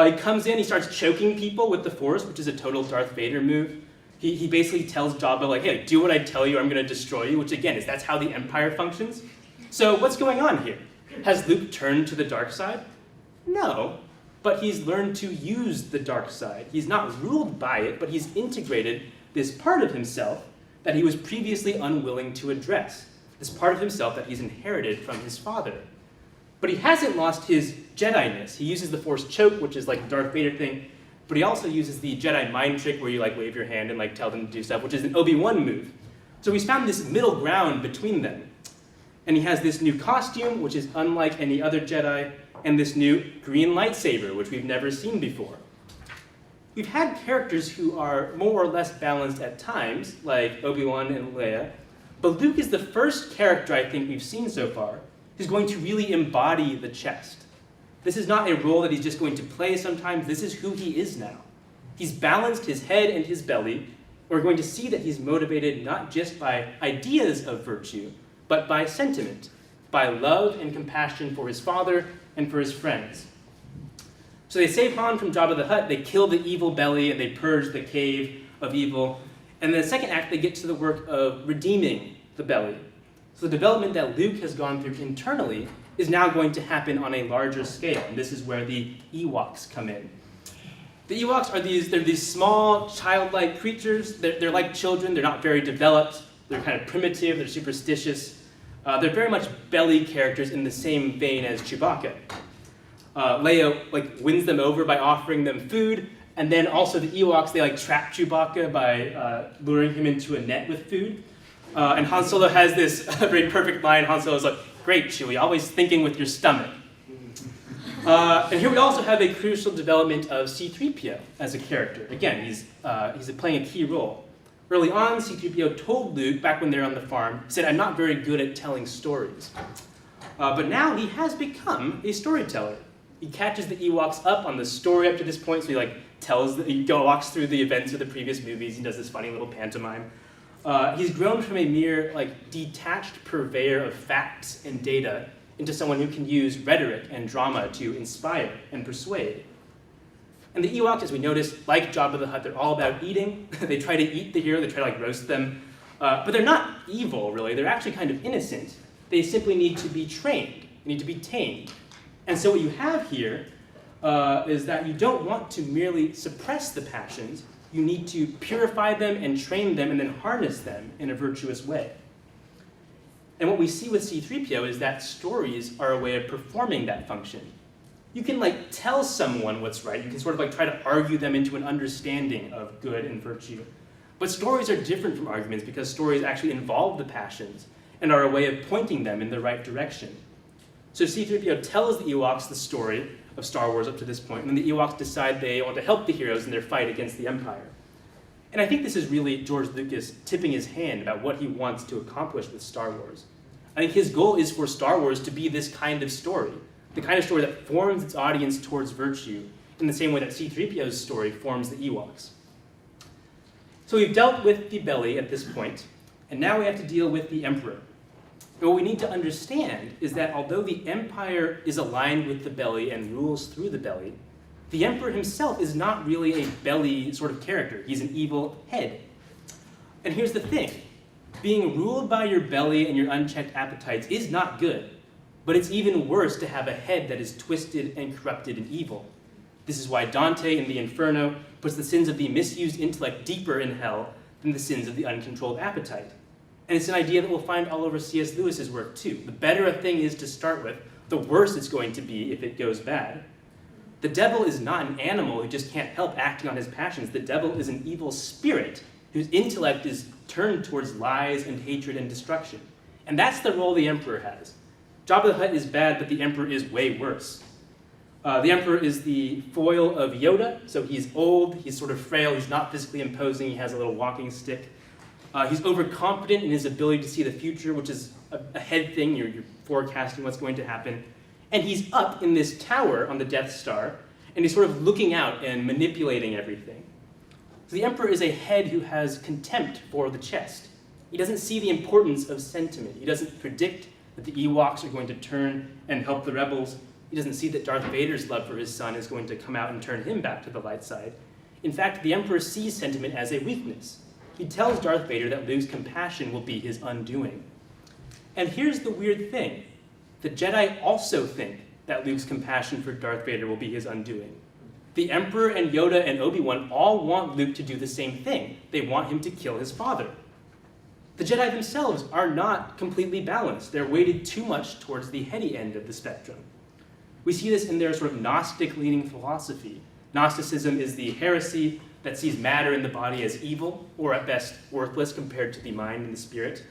He comes in, he starts choking people with the Force, which is a total Darth Vader move. He basically tells Jabba like, hey, do what I tell you, I'm going to destroy you, which again that's how the Empire functions. So what's going on here? Has Luke turned to the dark side? No, but he's learned to use the dark side. He's not ruled by it, but he's integrated this part of himself that he was previously unwilling to address, this part of himself that he's inherited from his father. But he hasn't lost his Jedi-ness. He uses the Force choke, which is like a Darth Vader thing, but he also uses the Jedi mind trick where you like wave your hand and like tell them to do stuff, which is an Obi-Wan move. So he's found this middle ground between them. And he has this new costume, which is unlike any other Jedi, and this new green lightsaber, which we've never seen before. We've had characters who are more or less balanced at times, like Obi-Wan and Leia, but Luke is the first character I think we've seen so far who's going to really embody the chest. This is not a role that he's just going to play sometimes, this is who he is now. He's balanced his head and his belly. We're going to see that he's motivated not just by ideas of virtue, but by sentiment, by love and compassion for his father and for his friends. So they save Han from Jabba the Hutt, they kill the evil belly, and they purge the cave of evil. And in the second act, they get to the work of redeeming the belly. So the development that Luke has gone through internally is now going to happen on a larger scale, and this is where the Ewoks come in. The Ewoks are these small, childlike creatures. They're like children, they're not very developed, they're kind of primitive, they're superstitious. They're very much belly characters in the same vein as Chewbacca. Leia wins them over by offering them food, and then also the Ewoks, they trap Chewbacca by luring him into a net with food. And Han Solo has this very perfect line. Han Solo's like, "Great, Chewie, always thinking with your stomach." And here we also have a crucial development of C-3PO as a character. Again, he's playing a key role. Early on, C-3PO told Luke, back when they were on the farm, he said, "I'm not very good at telling stories." But now he has become a storyteller. He catches the Ewoks up on the story up to this point, so he walks through the events of the previous movies. He does this funny little pantomime. He's grown from a mere detached purveyor of facts and data into someone who can use rhetoric and drama to inspire and persuade. And the Ewoks, as we notice, like Jabba the Hutt, they're all about eating. They try to eat the hero, they try to roast them. But they're not evil, really. They're actually kind of innocent. They simply need to be trained. They need to be tamed. And so what you have here is that you don't want to merely suppress the passions. You need to purify them and train them and then harness them in a virtuous way. And what we see with C-3PO is that stories are a way of performing that function. You can tell someone what's right. You can sort of try to argue them into an understanding of good and virtue. But stories are different from arguments because stories actually involve the passions and are a way of pointing them in the right direction. So C-3PO tells the Ewoks the story of Star Wars up to this point, and then the Ewoks decide they want to help the heroes in their fight against the Empire. And I think this is really George Lucas tipping his hand about what he wants to accomplish with Star Wars. I think his goal is for Star Wars to be this kind of story, the kind of story that forms its audience towards virtue in the same way that C-3PO's story forms the Ewoks. So we've dealt with the belly at this point, and now we have to deal with the Emperor. And what we need to understand is that although the Empire is aligned with the belly and rules through the belly, the Emperor himself is not really a belly sort of character. He's an evil head. And here's the thing. Being ruled by your belly and your unchecked appetites is not good, but it's even worse to have a head that is twisted and corrupted and evil. This is why Dante in the Inferno puts the sins of the misused intellect deeper in hell than the sins of the uncontrolled appetite. And it's an idea that we'll find all over C.S. Lewis's work too. The better a thing is to start with, the worse it's going to be if it goes bad. The devil is not an animal who just can't help acting on his passions. The devil is an evil spirit whose intellect is turned towards lies and hatred and destruction. And that's the role the Emperor has. Jabba the Hutt is bad, but the Emperor is way worse. The Emperor is the foil of Yoda, so he's old, he's sort of frail, he's not physically imposing, he has a little walking stick. He's overconfident in his ability to see the future, which is a head thing, you're forecasting what's going to happen. And he's up in this tower on the Death Star, and he's sort of looking out and manipulating everything. So the Emperor is a head who has contempt for the chest. He doesn't see the importance of sentiment. He doesn't predict that the Ewoks are going to turn and help the rebels. He doesn't see that Darth Vader's love for his son is going to come out and turn him back to the light side. In fact, the Emperor sees sentiment as a weakness. He tells Darth Vader that Luke's compassion will be his undoing. And here's the weird thing. The Jedi also think that Luke's compassion for Darth Vader will be his undoing. The Emperor and Yoda and Obi-Wan all want Luke to do the same thing. They want him to kill his father. The Jedi themselves are not completely balanced. They're weighted too much towards the heady end of the spectrum. We see this in their sort of Gnostic-leaning philosophy. Gnosticism is the heresy that sees matter in the body as evil, or at best worthless compared to the mind and the spirit.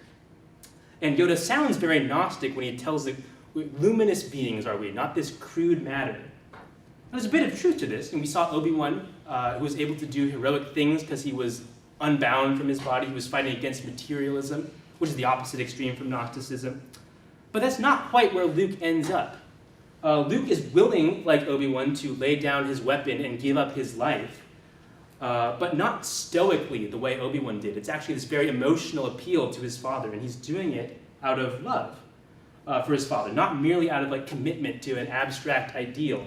And Yoda sounds very Gnostic when he tells the luminous beings are we, not this crude matter. There's a bit of truth to this, and we saw Obi-Wan, who was able to do heroic things because he was unbound from his body. He was fighting against materialism, which is the opposite extreme from Gnosticism. But that's not quite where Luke ends up. Luke is willing, like Obi-Wan, to lay down his weapon and give up his life, but not stoically the way Obi-Wan did. It's actually this very emotional appeal to his father, and he's doing it out of love for his father, not merely out of commitment to an abstract ideal.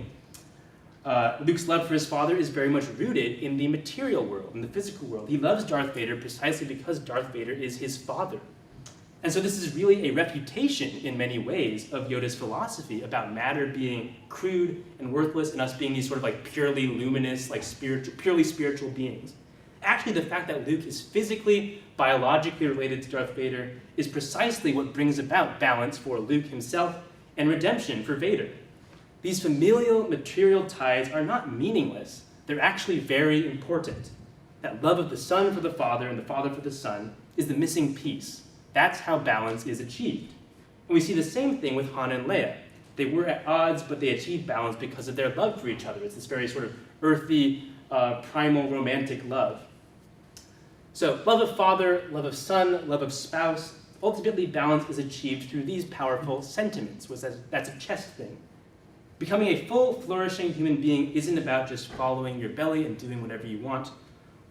Luke's love for his father is very much rooted in the material world, in the physical world. He loves Darth Vader precisely because Darth Vader is his father. And so this is really a refutation in many ways of Yoda's philosophy about matter being crude and worthless and us being these sort of purely luminous, purely spiritual beings. actually the fact that Luke is physically, biologically related to Darth Vader is precisely what brings about balance for Luke himself and redemption for Vader. These familial material ties are not meaningless. They're actually very important. That love of the Son for the Father and the Father for the Son is the missing piece. That's how balance is achieved. And we see the same thing with Han and Leia. They were at odds, but they achieved balance because of their love for each other. It's this very sort of earthy, primal, romantic love. So love of father, love of son, love of spouse, ultimately balance is achieved through these powerful sentiments. That's a chest thing. Becoming a full, flourishing human being isn't about just following your belly and doing whatever you want,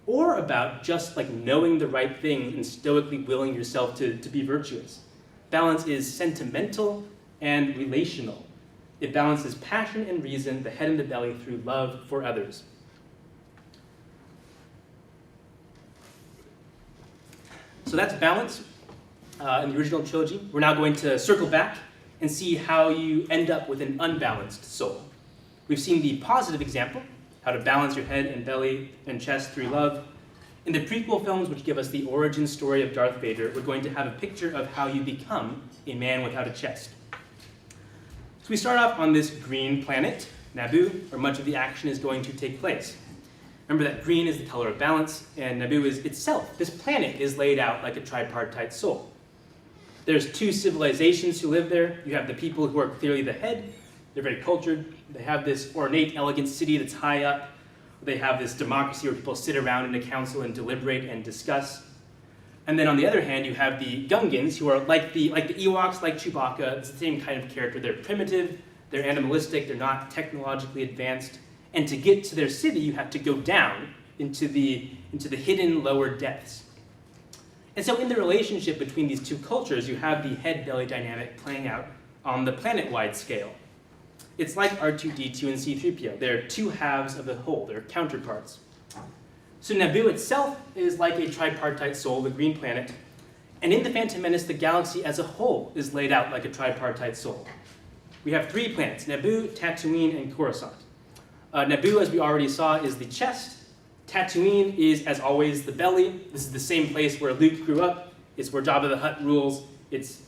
or about just like knowing the right thing and stoically willing yourself to be virtuous. Balance is sentimental and relational. It balances passion and reason, the head and the belly, through love for others. So that's balance in the original trilogy. We're now going to circle back and see how you end up with an unbalanced soul. We've seen the positive example, how to balance your head and belly and chest through love. In the prequel films, which give us the origin story of Darth Vader, we're going to have a picture of how you become a man without a chest. So we start off on this green planet, Naboo, where much of the action is going to take place. Remember that green is the color of balance, and Naboo is itself. This planet is laid out like a tripartite soul. There's two civilizations who live there. You have the people who are clearly the head. They're very cultured. They have this ornate, elegant city that's high up. They have this democracy where people sit around in a council and deliberate and discuss. And then on the other hand, you have the Gungans, who are like the Ewoks, like Chewbacca. It's the same kind of character. They're primitive, they're animalistic, they're not technologically advanced. And to get to their city, you have to go down into the hidden lower depths. And so in the relationship between these two cultures, you have the head-belly dynamic playing out on the planet-wide scale. It's like R2-D2 and C-3PO. They're two halves of the whole. They're counterparts. So Naboo itself is like a tripartite soul, the green planet. And in The Phantom Menace, the galaxy as a whole is laid out like a tripartite soul. We have three planets, Naboo, Tatooine, and Coruscant. Naboo, as we already saw, is the chest. Tatooine is, as always, the belly. This is the same place where Luke grew up. It's where Jabba the Hutt rules. It's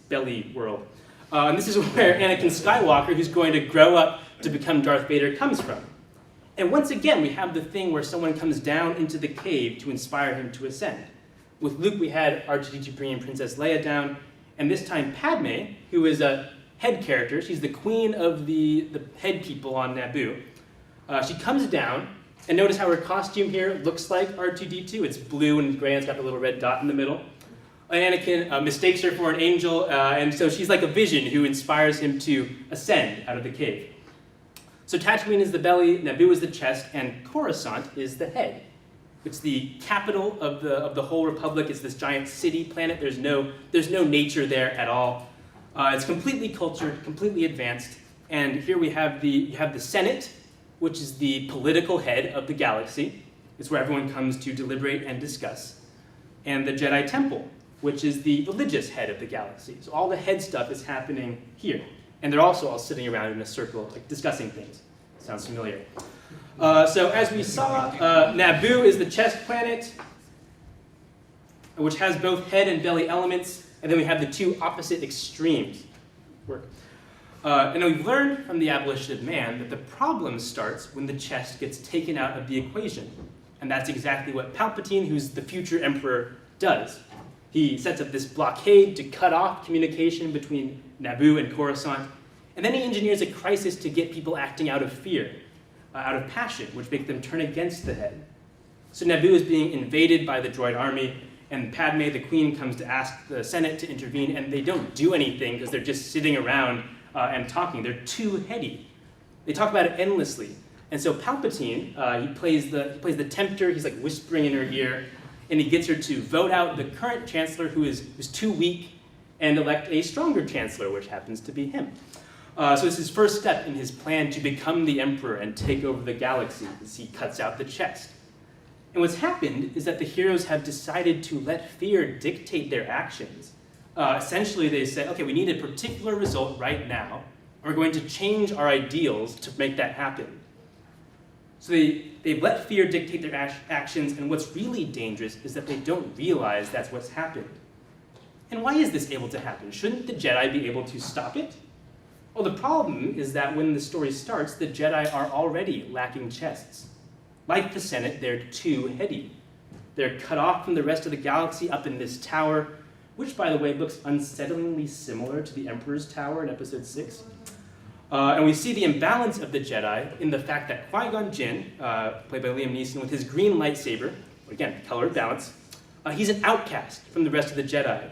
belly world. And this is where Anakin Skywalker, who's going to grow up to become Darth Vader, comes from. And once again, we have the thing where someone comes down into the cave to inspire him to ascend. With Luke, we had R2-D2 bringing Princess Leia down, and this time Padme, who is a head character, she's the queen of the head people on Naboo. She comes down, and notice how her costume here looks like R2-D2. It's blue and gray, and it's got a little red dot in the middle. And Anakin mistakes her for an angel, and so she's like a vision who inspires him to ascend out of the cave. So Tatooine is the belly, Naboo is the chest, and Coruscant is the head. It's the capital of the whole republic. It's this giant city planet. There's no nature there at all. It's completely cultured, completely advanced. And here you have the Senate, which is the political head of the galaxy. It's where everyone comes to deliberate and discuss. And the Jedi Temple, which is the religious head of the galaxy. So all the head stuff is happening here. And they're also all sitting around in a circle, like discussing things. Sounds familiar. So as we saw, Naboo is the chest planet, which has both head and belly elements. And then we have the two opposite extremes. And we've learned from the abolition of man that the problem starts when the chest gets taken out of the equation. And that's exactly what Palpatine, who's the future emperor, does. He sets up this blockade to cut off communication between Naboo and Coruscant. And then he engineers a crisis to get people acting out of fear, out of passion, which makes them turn against the head. So Naboo is being invaded by the droid army, and Padme, the queen, comes to ask the Senate to intervene, and they don't do anything because they're just sitting around and talking. They're too heady. They talk about it endlessly. And so Palpatine, he plays the tempter. He's like whispering in her ear, and he gets her to vote out the current chancellor, who is too weak, and elect a stronger chancellor, which happens to be him. So it's his first step in his plan to become the emperor and take over the galaxy, as he cuts out the chest. And what's happened is that the heroes have decided to let fear dictate their actions. Essentially, they say, okay, we need a particular result right now, and we're going to change our ideals to make that happen. So they they've let fear dictate their actions, and what's really dangerous is that they don't realize that's what's happened. And why is this able to happen? Shouldn't the Jedi be able to stop it? Well, the problem is that when the story starts, the Jedi are already lacking chests. Like the Senate, they're too heady. They're cut off from the rest of the galaxy up in this tower, which, by the way, looks unsettlingly similar to the Emperor's Tower in Episode 6. And we see the imbalance of the Jedi in the fact that Qui-Gon Jinn, played by Liam Neeson, with his green lightsaber, again, color balance, he's an outcast from the rest of the Jedi.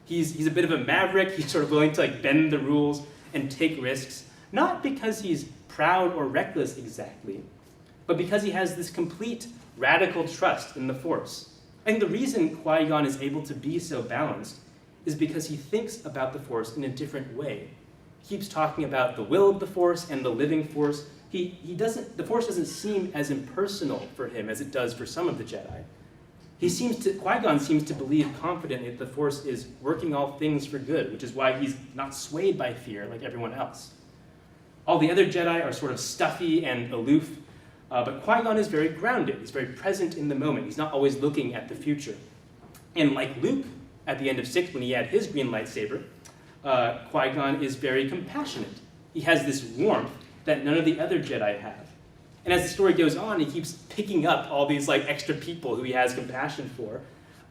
He's a bit of a maverick. He's sort of willing to bend the rules and take risks, not because he's proud or reckless exactly, but because he has this complete radical trust in the Force. I think the reason Qui-Gon is able to be so balanced is because he thinks about the Force in a different way. He keeps talking about the will of the Force and the living Force. The Force doesn't seem as impersonal for him as it does for some of the Jedi. Qui-Gon seems to believe confidently that the Force is working all things for good, which is why he's not swayed by fear like everyone else. All the other Jedi are sort of stuffy and aloof, but Qui-Gon is very grounded. He's very present in the moment. He's not always looking at the future. And like Luke, at the end of 6, when he had his green lightsaber, Qui-Gon is very compassionate. He has this warmth that none of the other Jedi have. And as the story goes on, he keeps picking up all these extra people who he has compassion for.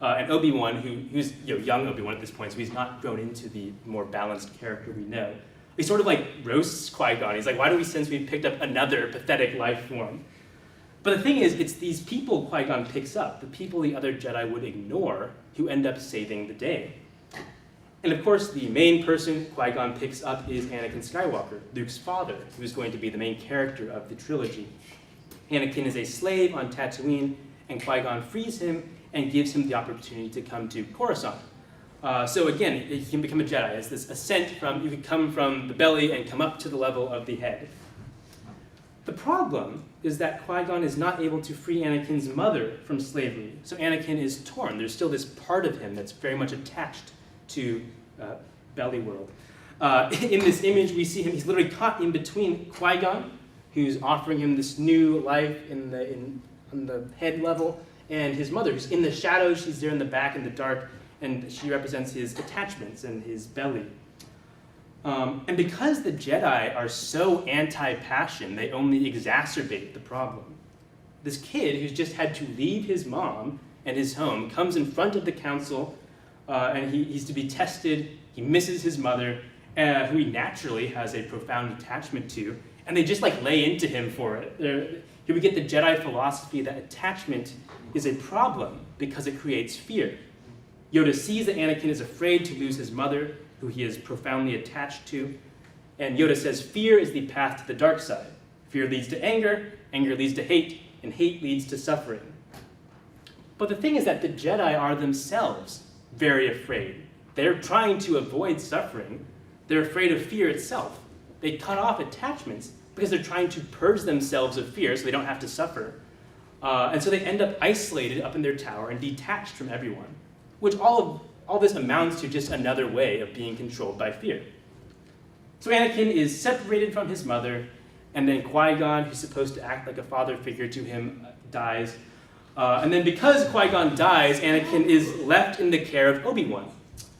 And Obi-Wan, who's young Obi-Wan at this point, so he's not grown into the more balanced character we know. He sort of roasts Qui-Gon. He's like, why do we, since we picked up another pathetic life form? But the thing is, it's these people Qui-Gon picks up, the people the other Jedi would ignore, who end up saving the day. And of course, the main person Qui-Gon picks up is Anakin Skywalker, Luke's father, who is going to be the main character of the trilogy. Anakin is a slave on Tatooine, and Qui-Gon frees him and gives him the opportunity to come to Coruscant. So again, he can become a Jedi. It's this ascent you can come from the belly and come up to the level of the head. The problem is that Qui-Gon is not able to free Anakin's mother from slavery. So Anakin is torn. There's still this part of him that's very much attached to belly world. In this image, we see him, he's literally caught in between Qui-Gon, who's offering him this new life on the head level, and his mother, who's in the shadows. She's there in the back in the dark, and she represents his attachments and his belly. And because the Jedi are so anti-passion, they only exacerbate the problem. This kid who's just had to leave his mom and his home comes in front of the council, and he's to be tested. He misses his mother, who he naturally has a profound attachment to, and they just lay into him for it. Here we get the Jedi philosophy that attachment is a problem because it creates fear. Yoda sees that Anakin is afraid to lose his mother, who he is profoundly attached to, and Yoda says fear is the path to the dark side. Fear leads to anger, anger leads to hate, and hate leads to suffering. But the thing is that the Jedi are themselves very afraid. They're trying to avoid suffering. They're afraid of fear itself. They cut off attachments because they're trying to purge themselves of fear so they don't have to suffer. And so they end up isolated up in their tower and detached from everyone, which all this amounts to just another way of being controlled by fear. So Anakin is separated from his mother, and then Qui-Gon, who's supposed to act like a father figure to him, dies. And then because Qui-Gon dies, Anakin is left in the care of Obi-Wan,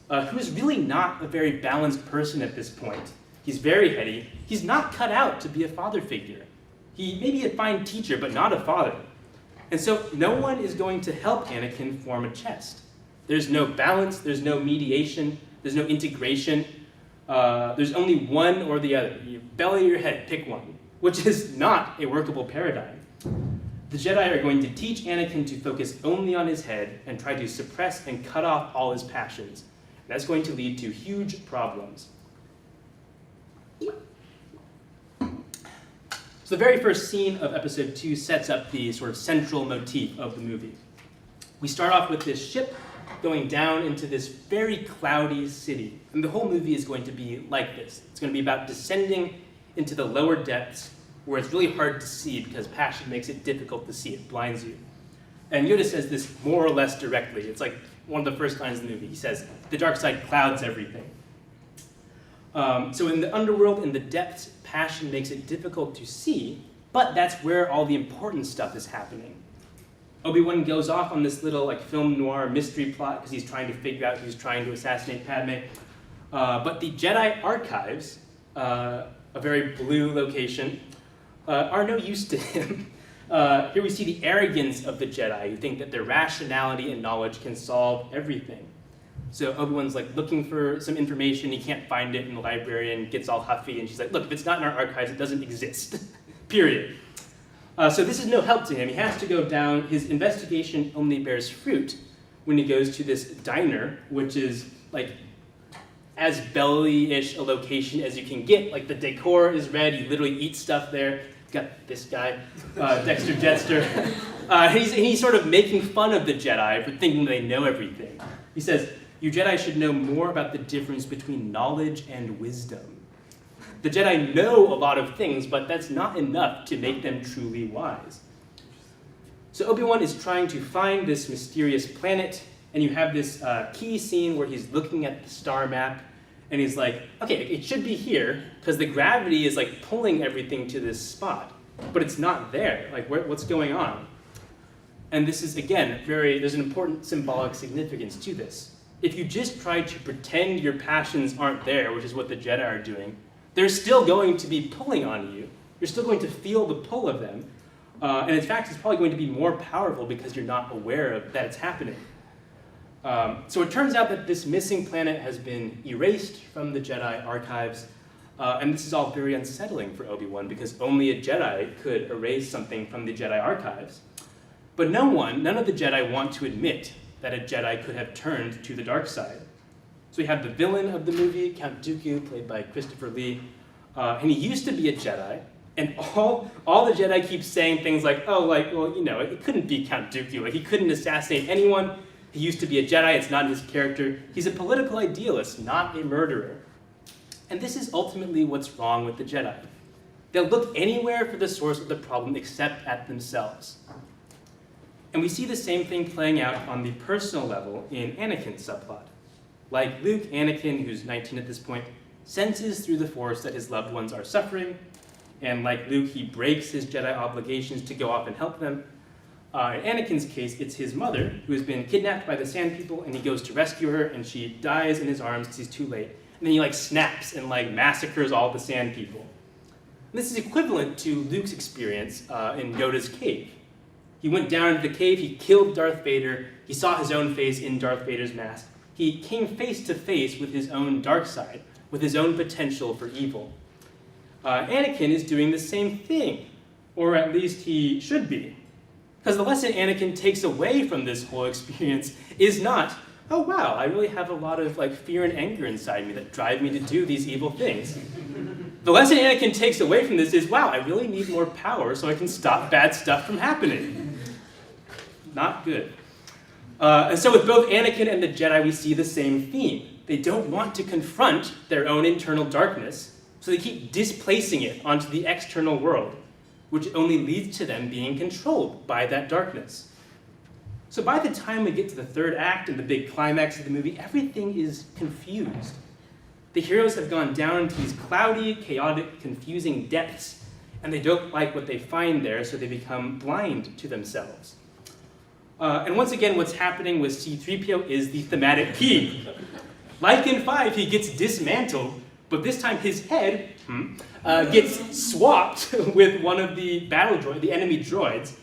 who is really not a very balanced person at this point. He's very heady. He's not cut out to be a father figure. He may be a fine teacher, but not a father. And so no one is going to help Anakin form a chest. There's no balance, there's no mediation, there's no integration. There's only one or the other. Your belly or your head, pick one, which is not a workable paradigm. The Jedi are going to teach Anakin to focus only on his head and try to suppress and cut off all his passions. That's going to lead to huge problems. So the very first scene of episode 2 sets up the sort of central motif of the movie. We start off with this ship going down into this very cloudy city. And the whole movie is going to be like this. It's going to be about descending into the lower depths where it's really hard to see because passion makes it difficult to see. It blinds you. And Yoda says this more or less directly. It's like one of the first lines in the movie. He says, the dark side clouds everything. So in the underworld, in the depths, passion makes it difficult to see, But that's where all the important stuff is happening. Obi-Wan goes off on this little like film noir mystery plot because he's trying to figure out who's trying to assassinate Padme. But the Jedi archives, a very blue location, are no use to him. Here we see the arrogance of the Jedi, who think that their rationality and knowledge can solve everything. So Obi-Wan's like looking for some information, he can't find it in the library and gets all huffy, and she's like, look, if it's not in our archives, it doesn't exist, period. So this is no help to him. He has to go down. His investigation only bears fruit when he goes to this diner, which is like as belly-ish a location as you can get. Like the decor is red, you literally eat stuff there. Got this guy, Dexter Jetster. He's sort of making fun of the Jedi for thinking they know everything. He says, you Jedi should know more about the difference between knowledge and wisdom. The Jedi know a lot of things, but that's not enough to make them truly wise. So Obi-Wan is trying to find this mysterious planet, and you have this key scene where he's looking at the star map, and he's like, okay, it should be here, because the gravity is like pulling everything to this spot, but it's not there. Like, what's going on? And this is, again, there's an important symbolic significance to this. If you just try to pretend your passions aren't there, which is what the Jedi are doing, they're still going to be pulling on you. You're still going to feel the pull of them. And in fact, it's probably going to be more powerful because you're not aware of that it's happening. So it turns out that this missing planet has been erased from the Jedi archives. And this is all very unsettling for Obi-Wan because only a Jedi could erase something from the Jedi archives. But none of the Jedi want to admit that a Jedi could have turned to the dark side. So we have the villain of the movie, Count Dooku, played by Christopher Lee. And he used to be a Jedi. And all the Jedi keep saying things like, oh, like, well, you know, it couldn't be Count Dooku. Like, he couldn't assassinate anyone. He used to be a Jedi. It's not his character. He's a political idealist, not a murderer. And this is ultimately what's wrong with the Jedi. They'll look anywhere for the source of the problem except at themselves. And we see the same thing playing out on the personal level in Anakin's subplot. Like Luke, Anakin, who's 19 at this point, senses through the Force that his loved ones are suffering. And like Luke, he breaks his Jedi obligations to go off and help them. In Anakin's case, it's his mother, who has been kidnapped by the Sand People, and he goes to rescue her, and she dies in his arms because he's too late. And then he like snaps and like massacres all the Sand People. And this is equivalent to Luke's experience in Yoda's cave. He went down into the cave, he killed Darth Vader, he saw his own face in Darth Vader's mask. He came face to face with his own dark side, with his own potential for evil. Anakin is doing the same thing, or at least he should be. Because the lesson Anakin takes away from this whole experience is not, oh wow, I really have a lot of like fear and anger inside me that drive me to do these evil things. The lesson Anakin takes away from this is, wow, I really need more power so I can stop bad stuff from happening. Not good. And so with both Anakin and the Jedi, we see the same theme. They don't want to confront their own internal darkness, so they keep displacing it onto the external world, which only leads to them being controlled by that darkness. So by the time we get to the third act and the big climax of the movie, everything is confused. The heroes have gone down into these cloudy, chaotic, confusing depths, and they don't like what they find there, so they become blind to themselves. And once again, what's happening with C-3PO is the thematic key. Like in 5, he gets dismantled, but this time his head gets swapped with one of the the enemy droids.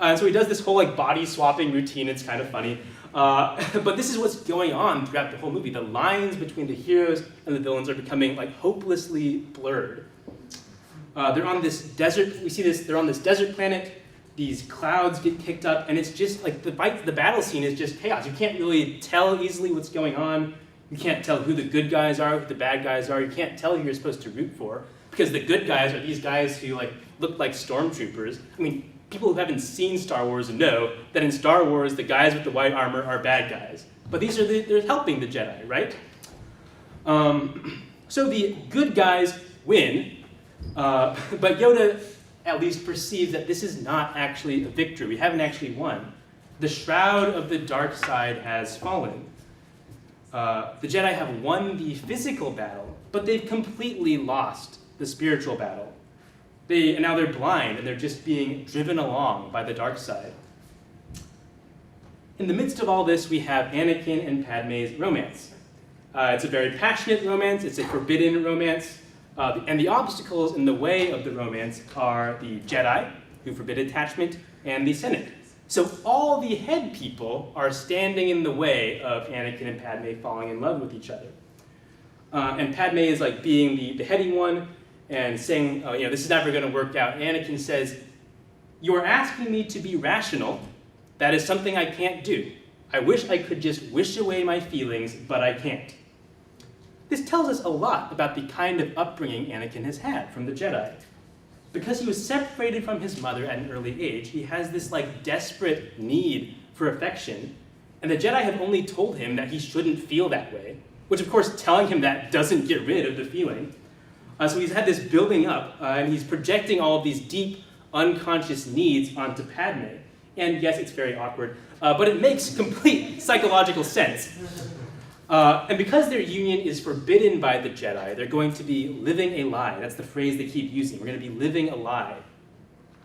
So he does this whole like body swapping routine. It's kind of funny. But this is what's going on throughout the whole movie. The lines between the heroes and the villains are becoming like hopelessly blurred. They're on this desert. We see this. They're on this desert planet. These clouds get kicked up, and it's just like the battle scene is just chaos. You can't really tell easily what's going on. You can't tell who the good guys are, who the bad guys are. You can't tell who you're supposed to root for because the good guys are these guys who like look like stormtroopers. I mean, people who haven't seen Star Wars know that in Star Wars, the guys with the white armor are bad guys. But these are they're helping the Jedi, right? So the good guys win, but Yoda at least perceives that this is not actually a victory. We haven't actually won. The shroud of the dark side has fallen. The Jedi have won the physical battle, but they've completely lost the spiritual battle. And now they're blind, and they're just being driven along by the dark side. In the midst of all this, we have Anakin and Padme's romance. It's a very passionate romance, it's a forbidden romance, and the obstacles in the way of the romance are the Jedi, who forbid attachment, and the Senate. So all the head people are standing in the way of Anakin and Padme falling in love with each other. And Padme is like being the heady one and saying, oh, this is never going to work out. Anakin says, "You are asking me to be rational. That is something I can't do. I wish I could just wish away my feelings, but I can't." This tells us a lot about the kind of upbringing Anakin has had from the Jedi. Because he was separated from his mother at an early age, he has this desperate need for affection, and the Jedi have only told him that he shouldn't feel that way, which of course telling him that doesn't get rid of the feeling. So he's had this building up, and he's projecting all of these deep, unconscious needs onto Padme. And yes, it's very awkward, but it makes complete psychological sense. And because their union is forbidden by the Jedi, they're going to be living a lie. That's the phrase they keep using. We're going to be living a lie.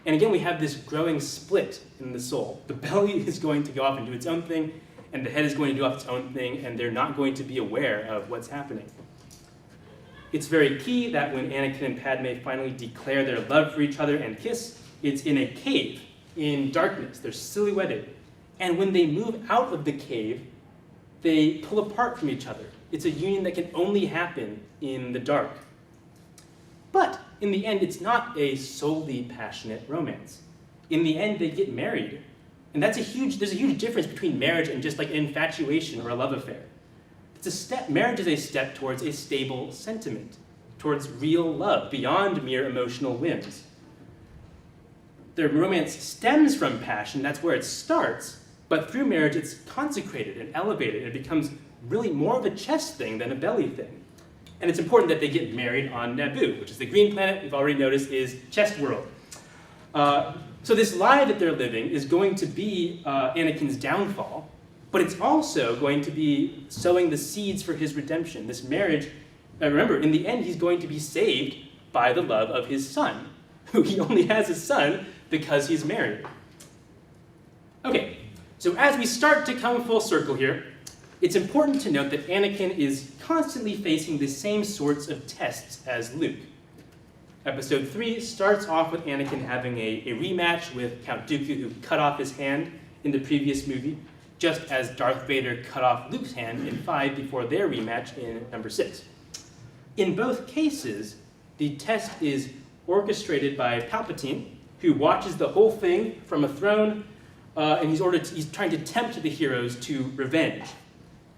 And again, we have this growing split in the soul. The belly is going to go off and do its own thing, and the head is going to do its own thing, and they're not going to be aware of what's happening. It's very key that when Anakin and Padme finally declare their love for each other and kiss, it's in a cave, in darkness. They're silhouetted. And when they move out of the cave, they pull apart from each other. It's a union that can only happen in the dark. But in the end, it's not a solely passionate romance. In the end, they get married. And there's a huge difference between marriage and just an infatuation or a love affair. Marriage is a step towards a stable sentiment, towards real love, beyond mere emotional whims. Their romance stems from passion, that's where it starts, but through marriage it's consecrated and elevated, and it becomes really more of a chest thing than a belly thing. And it's important that they get married on Naboo, which is the green planet we've already noticed is chest world. So this lie that they're living is going to be Anakin's downfall, but it's also going to be sowing the seeds for his redemption. This marriage, remember, in the end he's going to be saved by the love of his son, who he only has a son because he's married. Okay, so as we start to come full circle here, it's important to note that Anakin is constantly facing the same sorts of tests as Luke. Episode 3 starts off with Anakin having a rematch with Count Dooku, who cut off his hand in the previous movie, just as Darth Vader cut off Luke's hand in 5 before their rematch in number 6. In both cases, the test is orchestrated by Palpatine, who watches the whole thing from a throne, and he's trying to tempt the heroes to revenge.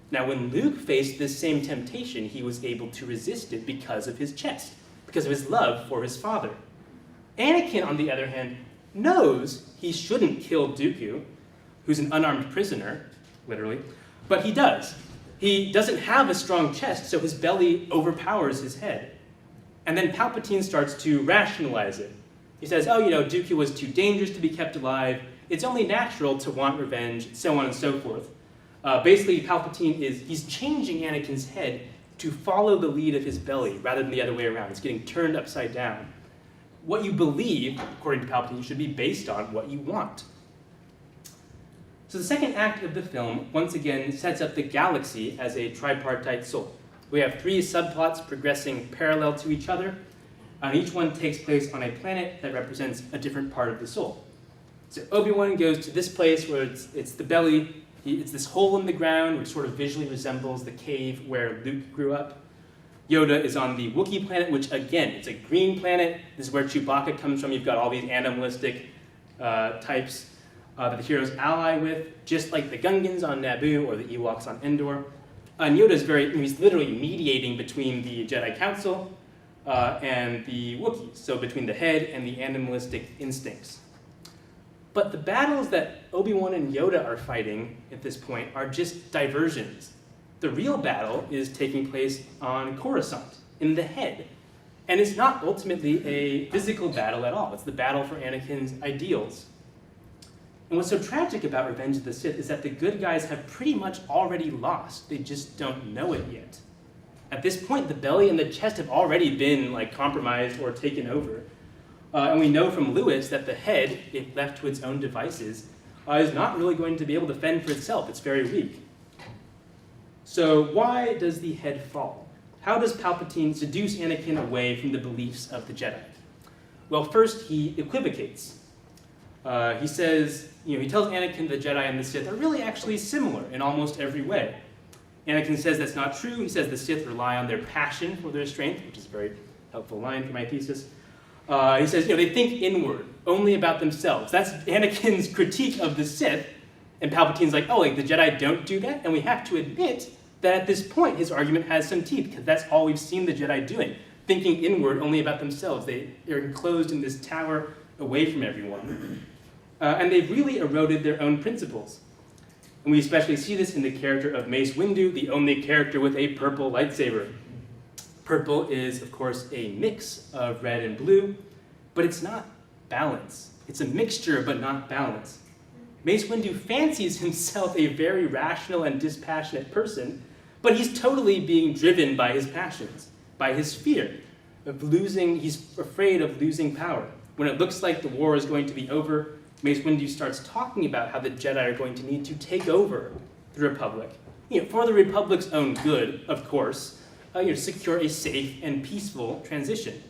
Now, when Luke faced this same temptation, he was able to resist it because of his chest, because of his love for his father. Anakin, on the other hand, knows he shouldn't kill Dooku, who's an unarmed prisoner, literally, but he does. He doesn't have a strong chest, so his belly overpowers his head. And then Palpatine starts to rationalize it. He says, Dooku was too dangerous to be kept alive. It's only natural to want revenge, so on and so forth. Basically, Palpatine he's changing Anakin's head to follow the lead of his belly rather than the other way around. It's getting turned upside down. What you believe, according to Palpatine, should be based on what you want. So the second act of the film, once again, sets up the galaxy as a tripartite soul. We have 3 subplots progressing parallel to each other, and each one takes place on a planet that represents a different part of the soul. So Obi-Wan goes to this place where it's the belly. It's this hole in the ground which sort of visually resembles the cave where Luke grew up. Yoda is on the Wookiee planet, which again, it's a green planet. This is where Chewbacca comes from. You've got all these animalistic types that the heroes ally with, just like the Gungans on Naboo or the Ewoks on Endor. And Yoda's he's literally mediating between the Jedi Council and the Wookiees, so between the head and the animalistic instincts. But the battles that Obi-Wan and Yoda are fighting at this point are just diversions. The real battle is taking place on Coruscant, in the head. And it's not ultimately a physical battle at all. It's the battle for Anakin's ideals. And what's so tragic about Revenge of the Sith is that the good guys have pretty much already lost. They just don't know it yet. At this point, the belly and the chest have already been compromised or taken over. And we know from Lewis that the head, if left to its own devices, is not really going to be able to fend for itself. It's very weak. So why does the head fall? How does Palpatine seduce Anakin away from the beliefs of the Jedi? Well, first he equivocates. He says, he tells Anakin the Jedi and the Sith are really actually similar in almost every way. Anakin says that's not true. He says the Sith rely on their passion for their strength, which is a very helpful line for my thesis. He says, they think inward, only about themselves. That's Anakin's critique of the Sith. And Palpatine's like, the Jedi don't do that? And we have to admit that at this point, his argument has some teeth, because that's all we've seen the Jedi doing, thinking inward only about themselves. They're enclosed in this tower away from everyone. And they've really eroded their own principles. And we especially see this in the character of Mace Windu, the only character with a purple lightsaber. Purple is, of course, a mix of red and blue, but it's not balance. It's a mixture, but not balance. Mace Windu fancies himself a very rational and dispassionate person, but he's totally being driven by his passions, by his fear of losing. He's afraid of losing power. When it looks like the war is going to be over, Mace Windu starts talking about how the Jedi are going to need to take over the Republic, for the Republic's own good, of course, to secure a safe and peaceful transition.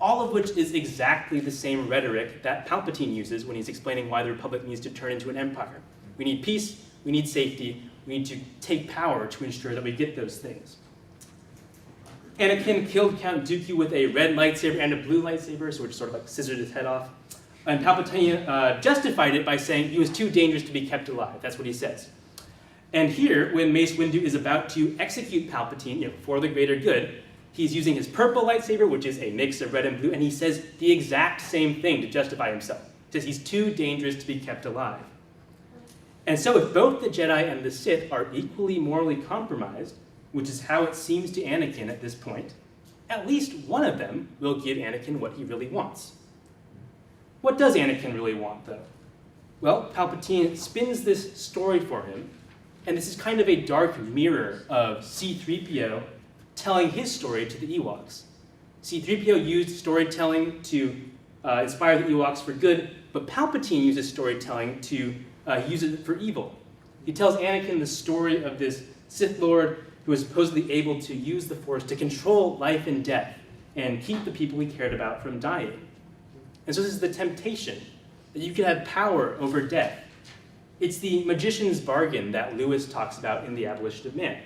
All of which is exactly the same rhetoric that Palpatine uses when he's explaining why the Republic needs to turn into an empire. We need peace, we need safety, we need to take power to ensure that we get those things. Anakin killed Count Dooku with a red lightsaber and a blue lightsaber, so it sort of like scissored his head off. And Palpatine justified it by saying he was too dangerous to be kept alive. That's what he says. And here, when Mace Windu is about to execute Palpatine for the greater good, he's using his purple lightsaber, which is a mix of red and blue, and he says the exact same thing to justify himself. He says he's too dangerous to be kept alive. And so if both the Jedi and the Sith are equally morally compromised, which is how it seems to Anakin at this point, at least one of them will give Anakin what he really wants. What does Anakin really want, though? Well, Palpatine spins this story for him, and this is kind of a dark mirror of C-3PO telling his story to the Ewoks. C-3PO used storytelling to inspire the Ewoks for good, but Palpatine uses storytelling to use it for evil. He tells Anakin the story of this Sith Lord who was supposedly able to use the Force to control life and death and keep the people he cared about from dying. And so this is the temptation, that you can have power over death. It's the magician's bargain that Lewis talks about in The Abolition of Man.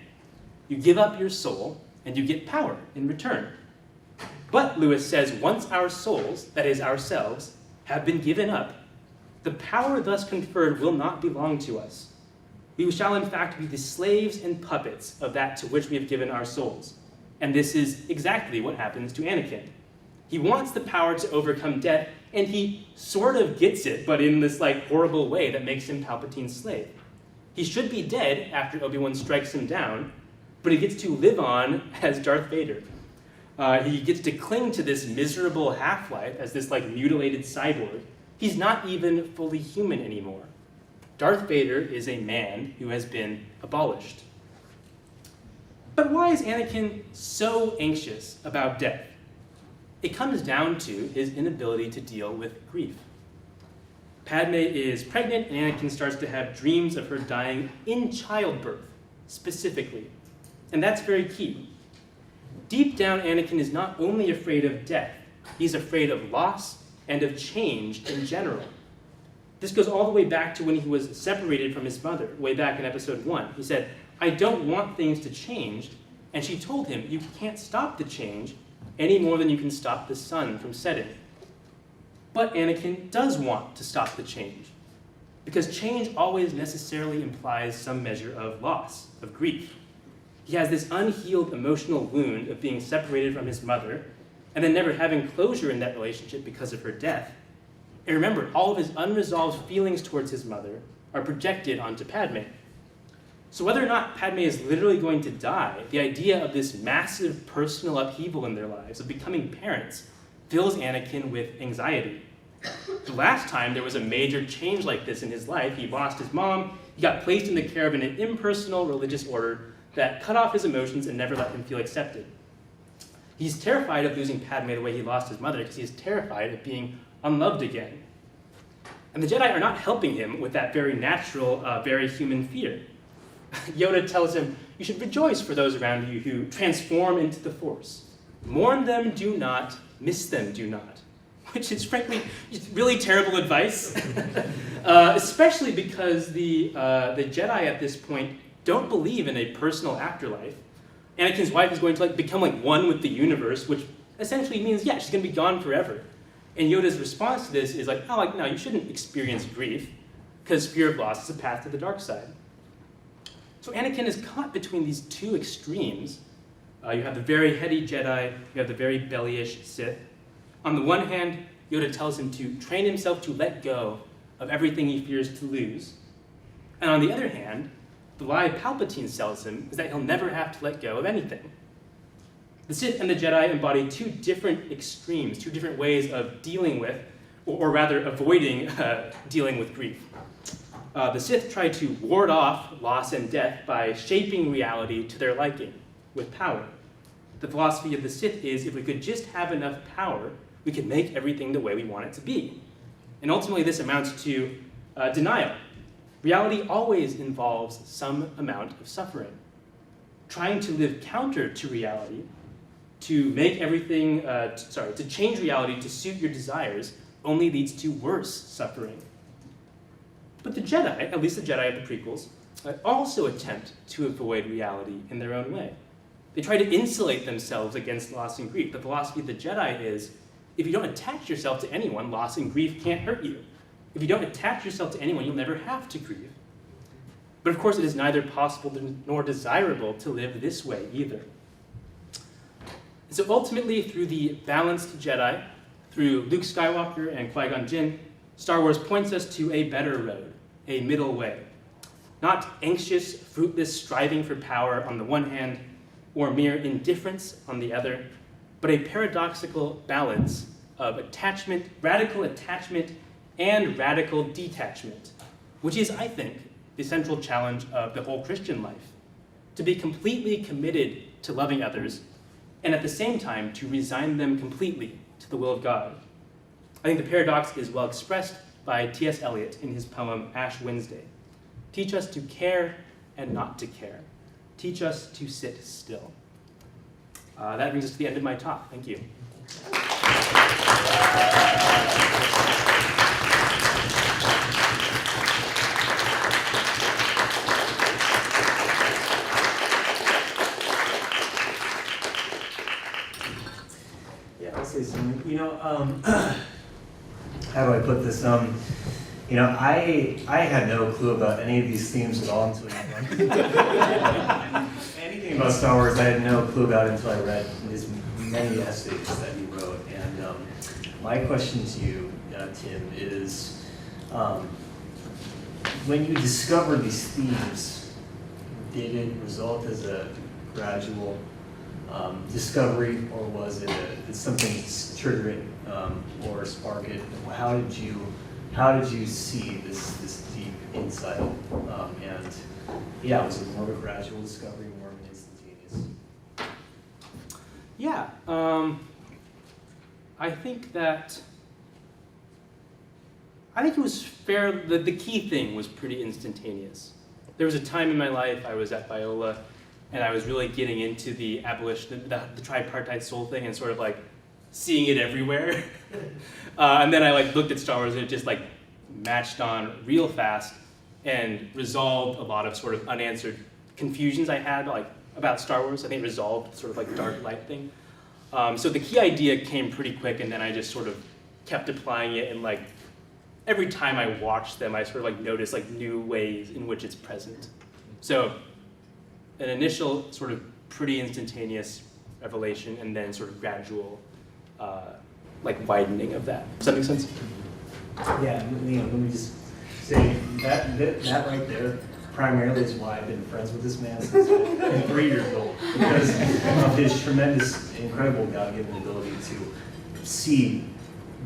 You give up your soul, and you get power in return. But, Lewis says, once our souls, that is ourselves, have been given up, the power thus conferred will not belong to us. We shall in fact be the slaves and puppets of that to which we have given our souls. And this is exactly what happens to Anakin. He wants the power to overcome death, and he sort of gets it, but in this horrible way that makes him Palpatine's slave. He should be dead after Obi-Wan strikes him down, but he gets to live on as Darth Vader. He gets to cling to this miserable half-life as this mutilated cyborg. He's not even fully human anymore. Darth Vader is a man who has been abolished. But why is Anakin so anxious about death? It comes down to his inability to deal with grief. Padme is pregnant, and Anakin starts to have dreams of her dying in childbirth, specifically. And that's very key. Deep down, Anakin is not only afraid of death, he's afraid of loss and of change in general. This goes all the way back to when he was separated from his mother, way back in episode 1. He said, "I don't want things to change," and she told him, "You can't stop the change any more than you can stop the sun from setting." But Anakin does want to stop the change, because change always necessarily implies some measure of loss, of grief. He has this unhealed emotional wound of being separated from his mother, and then never having closure in that relationship because of her death. And remember, all of his unresolved feelings towards his mother are projected onto Padme. So whether or not Padme is literally going to die, the idea of this massive personal upheaval in their lives, of becoming parents, fills Anakin with anxiety. The last time there was a major change like this in his life, he lost his mom, he got placed in the care of an impersonal religious order that cut off his emotions and never let him feel accepted. He's terrified of losing Padme the way he lost his mother because he is terrified of being unloved again. And the Jedi are not helping him with that very natural, very human fear. Yoda tells him, you should rejoice for those around you who transform into the Force. Mourn them, do not. Miss them, do not. Which is frankly really terrible advice, especially because the Jedi at this point don't believe in a personal afterlife. Anakin's wife is going to become one with the universe, which essentially means, yeah, she's going to be gone forever. And Yoda's response to this is no, you shouldn't experience grief, because fear of loss is a path to the dark side. So Anakin is caught between these two extremes. You have the very heady Jedi, you have the very bellyish Sith. On the one hand, Yoda tells him to train himself to let go of everything he fears to lose. And on the other hand, the lie Palpatine sells him is that he'll never have to let go of anything. The Sith and the Jedi embody two different extremes, two different ways of dealing with, or rather avoiding dealing with grief. The Sith try to ward off loss and death by shaping reality to their liking, with power. The philosophy of the Sith is if we could just have enough power, we can make everything the way we want it to be. And ultimately this amounts to denial. Reality always involves some amount of suffering. Trying to live counter to reality, to make everything, to change reality to suit your desires, only leads to worse suffering. But the Jedi, at least the Jedi of the prequels, also attempt to avoid reality in their own way. They try to insulate themselves against loss and grief. The philosophy of the Jedi is, if you don't attach yourself to anyone, loss and grief can't hurt you. If you don't attach yourself to anyone, you'll never have to grieve. But of course, it is neither possible nor desirable to live this way either. So ultimately, through the balanced Jedi, through Luke Skywalker and Qui-Gon Jinn, Star Wars points us to a better road, a middle way. Not anxious, fruitless striving for power on the one hand, or mere indifference on the other, but a paradoxical balance of attachment, and radical detachment, which is, I think, the central challenge of the whole Christian life. To be completely committed to loving others, and at the same time to resign them completely to the will of God. I think the paradox is well expressed by T.S. Eliot in his poem Ash Wednesday. Teach us to care and not to care. Teach us to sit still. That brings us to the end of my talk. Thank you. Yeah, I'll say something. How do I put this? I had no clue about any of these themes at all until anything about Star Wars I had no clue about until I read his many essays that he wrote. And my question to you, Tim, is when you discovered these themes, did it result as a gradual discovery, or was it did something trigger it or spark it? How did you see this deep insight? And yeah, was it more of a gradual discovery, more of an instantaneous? Yeah, I think it was fair. The key thing was pretty instantaneous. There was a time in my life I was at Biola, and I was really getting into the abolition, the tripartite soul thing, and sort of seeing it everywhere. And then I looked at Star Wars, and it just matched on real fast and resolved a lot of sort of unanswered confusions I had about Star Wars. I think it resolved sort of dark light thing. So the key idea came pretty quick, and then I just sort of kept applying it, and every time I watched them, I sort of noticed new ways in which it's present. So an initial sort of pretty instantaneous revelation, and then sort of gradual widening of that. Does that make sense? Yeah, let me just say that right there primarily is why I've been friends with this man since I've been 3 years old, because of his tremendous, incredible God-given ability to see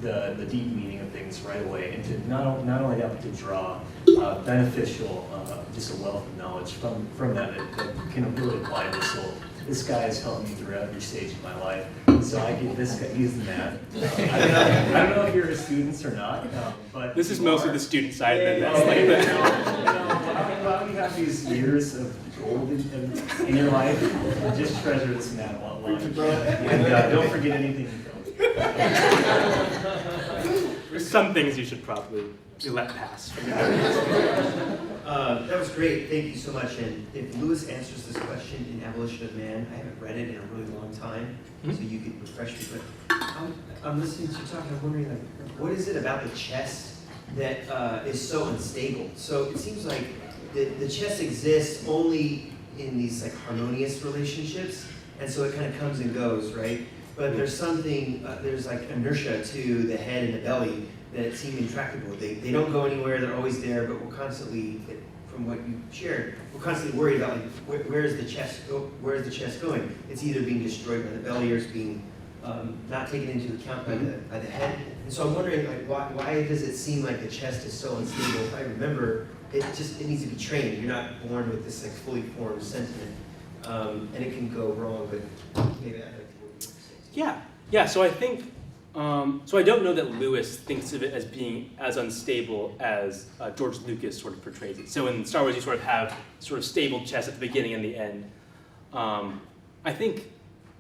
the deep meaning of things right away, and to not only that, but to draw beneficial, just a wealth of knowledge from that can really apply to this whole. This guy has helped me through every stage of my life, so I get this guy. He's the man. I don't know if you're his students or not, but This is mostly the student side. Then that's yeah, like the, while you have these years of gold in your life, just treasure this man a lot longer. And don't forget anything he tells you. there's some things you should probably let pass. That was great. Thank you so much. And if Lewis answers this question in Abolition of Man, I haven't read it in a really long time, so you could refresh me. But I'm listening to you talk, and I'm wondering, like, what is it about the chess that is so unstable? So it seems like the chess exists only in these like harmonious relationships, and so it kind of comes and goes, right? But there's something, there's like inertia to the head and the belly that seem intractable. They don't go anywhere, they're always there, but we're constantly, from what you shared, we're constantly worried about like, where's the chess going? It's either being destroyed by the belly or it's being not taken into account by the head. And so I'm wondering, like, why does it seem like the chest is so unstable? If I remember, it needs to be trained. You're not born with this like fully formed sentiment, and it can go wrong. But maybe I'd like to hear what you say. Yeah. So I think. So I don't know that Lewis thinks of it as being as unstable as George Lucas sort of portrays it. So in Star Wars, you sort of have sort of stable chess at the beginning and the end. I think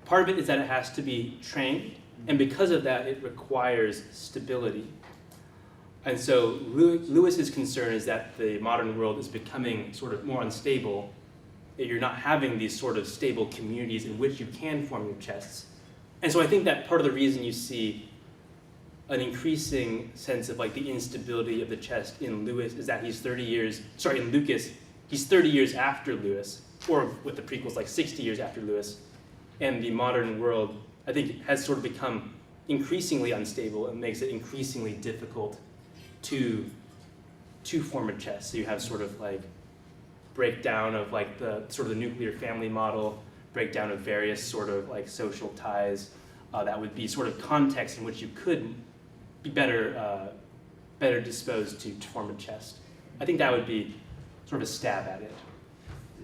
part of it is that it has to be trained, and because of that, it requires stability. And so Lewis's concern is that the modern world is becoming sort of more unstable. That you're not having these sort of stable communities in which you can form your chests. And so I think that part of the reason you see an increasing sense of like the instability of the chest in Lewis is that in Lucas, he's 30 years after Lewis, or with the prequels like 60 years after Lewis. And the modern world, I think, has sort of become increasingly unstable and makes it increasingly difficult to form a chest. So you have sort of like breakdown of like the sort of the nuclear family model, breakdown of various sort of like social ties. That would be sort of context in which you could be better disposed to form a chest. I think that would be sort of a stab at it.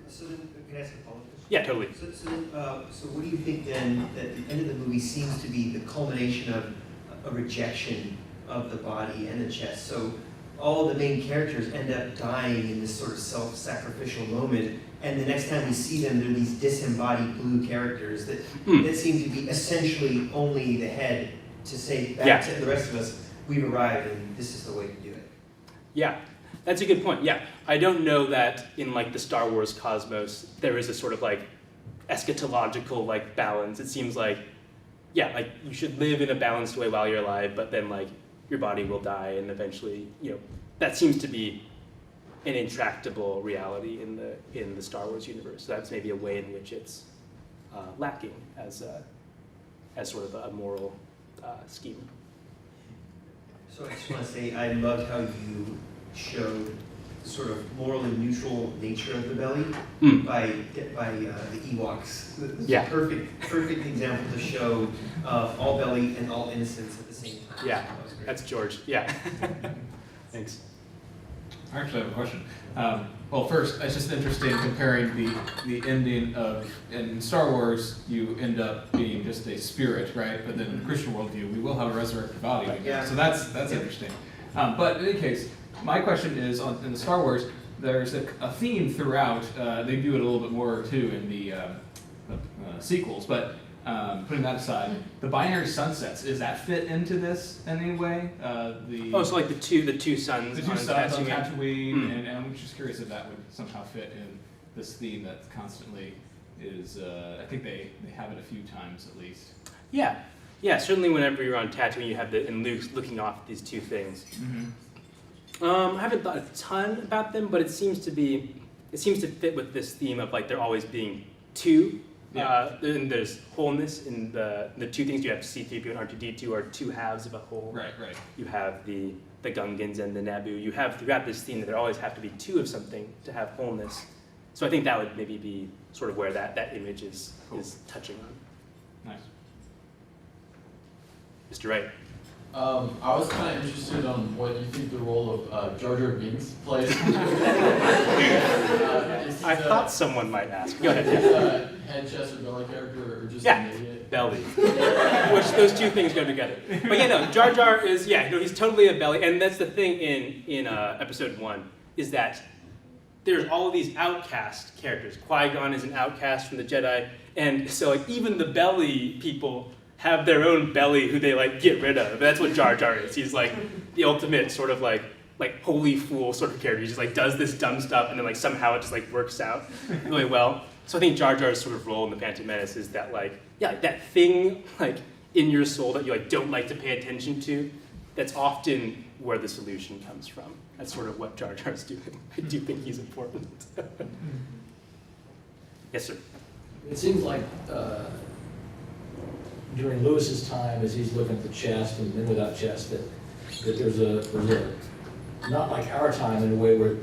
So then, can I ask a follow-up question? Yeah, totally. So what do you think then that the end of the movie seems to be the culmination of a rejection of the body and the chest? So all the main characters end up dying in this sort of self-sacrificial moment, and the next time we see them, they're these disembodied blue characters that seem to be essentially only the head to say back to the rest of us, we've arrived and this is the way to do it. Yeah, that's a good point. Yeah, I don't know that in like the Star Wars cosmos there is a sort of like eschatological like balance. It seems like, yeah, like you should live in a balanced way while you're alive, but then like your body will die and eventually, that seems to be an intractable reality in the Star Wars universe. So that's maybe a way in which it's lacking as sort of a moral scheme. So I just want to say I loved how you showed the sort of morally neutral nature of the belly by the Ewoks. It's a perfect example to show all belly and all innocence at the same time. Yeah, That was great. that's George. Yeah. Thanks. I actually have a question. Well, first, it's just interesting comparing the ending of, in Star Wars, you end up being just a spirit, right? But then in the Christian worldview, we will have a resurrected body. Yeah. So that's interesting. But in any case, my question is, in the Star Wars, there's a theme throughout. They do it a little bit more, too, in the sequels. But putting that aside, the binary sunsets, does that fit into this in any way? So like the two suns The two suns on Tatooine. Tatooine, and I'm just curious if that would somehow fit in this theme that constantly is, I think they have it a few times at least. Yeah, certainly whenever you're on Tatooine, you have and Luke's looking off at these two things. Mm-hmm. I haven't thought a ton about them, but it seems to fit with this theme of like there always being two. Yeah. And there's wholeness in the two things. You have C-3PO and R2-D2 are two halves of a whole. Right. You have the Gungans and the Naboo. You have throughout this theme that there always have to be two of something to have wholeness. So I think that would maybe be sort of where that image is touching on. Nice. Mr. Wright. I was kind of interested on what you think the role of Jar Jar Binks plays. I thought someone might ask. Go ahead. Is Yeah. a head chest or belly character or just Yeah. an idiot? Belly. Which those two things go together. But yeah, no, Jar Jar is, yeah, no, he's totally a belly. And that's the thing in episode 1, is that there's all of these outcast characters. Qui-Gon is an outcast from the Jedi. And so like even the belly people have their own belly who they like get rid of. That's what Jar Jar is. He's like the ultimate sort of like holy fool sort of character. He just like does this dumb stuff and then like somehow it just like works out really well. So I think Jar Jar's sort of role in the Phantom Menace is that like, yeah, like that thing like in your soul that you like don't like to pay attention to, that's often where the solution comes from. That's sort of what Jar Jar's doing. I do think he's important. Yes, sir. It seems like during Lewis's time, as he's looking at the chest and men without chest, that there's a not like our time in a way where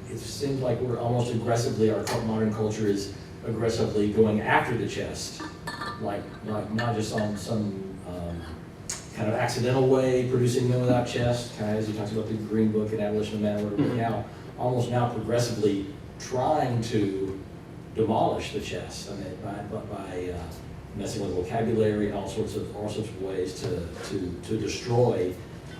it seems like we're almost aggressively, our modern culture is aggressively going after the chest, like not just on some kind of accidental way producing men without chest, kind of as he talks about the Green Book and Abolition of Manhood, but now almost now progressively trying to demolish the chest. I mean, by messing with vocabulary and all sorts of ways to destroy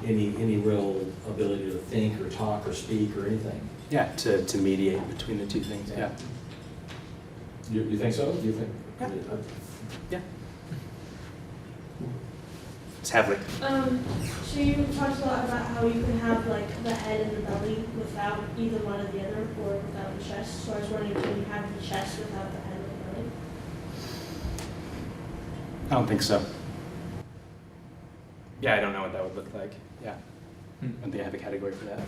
any real ability to think or talk or speak or anything. Yeah, to mediate between the two things. Yeah. You think so? Do you think? Yeah. It's Havlik. So you talked a lot about how you can have like the head and the belly without either one or the other, or without the chest. So I was wondering, can you have the chest without the head or the belly? I don't think so. Yeah, I don't know what that would look like. Yeah. I don't think I have a category for that.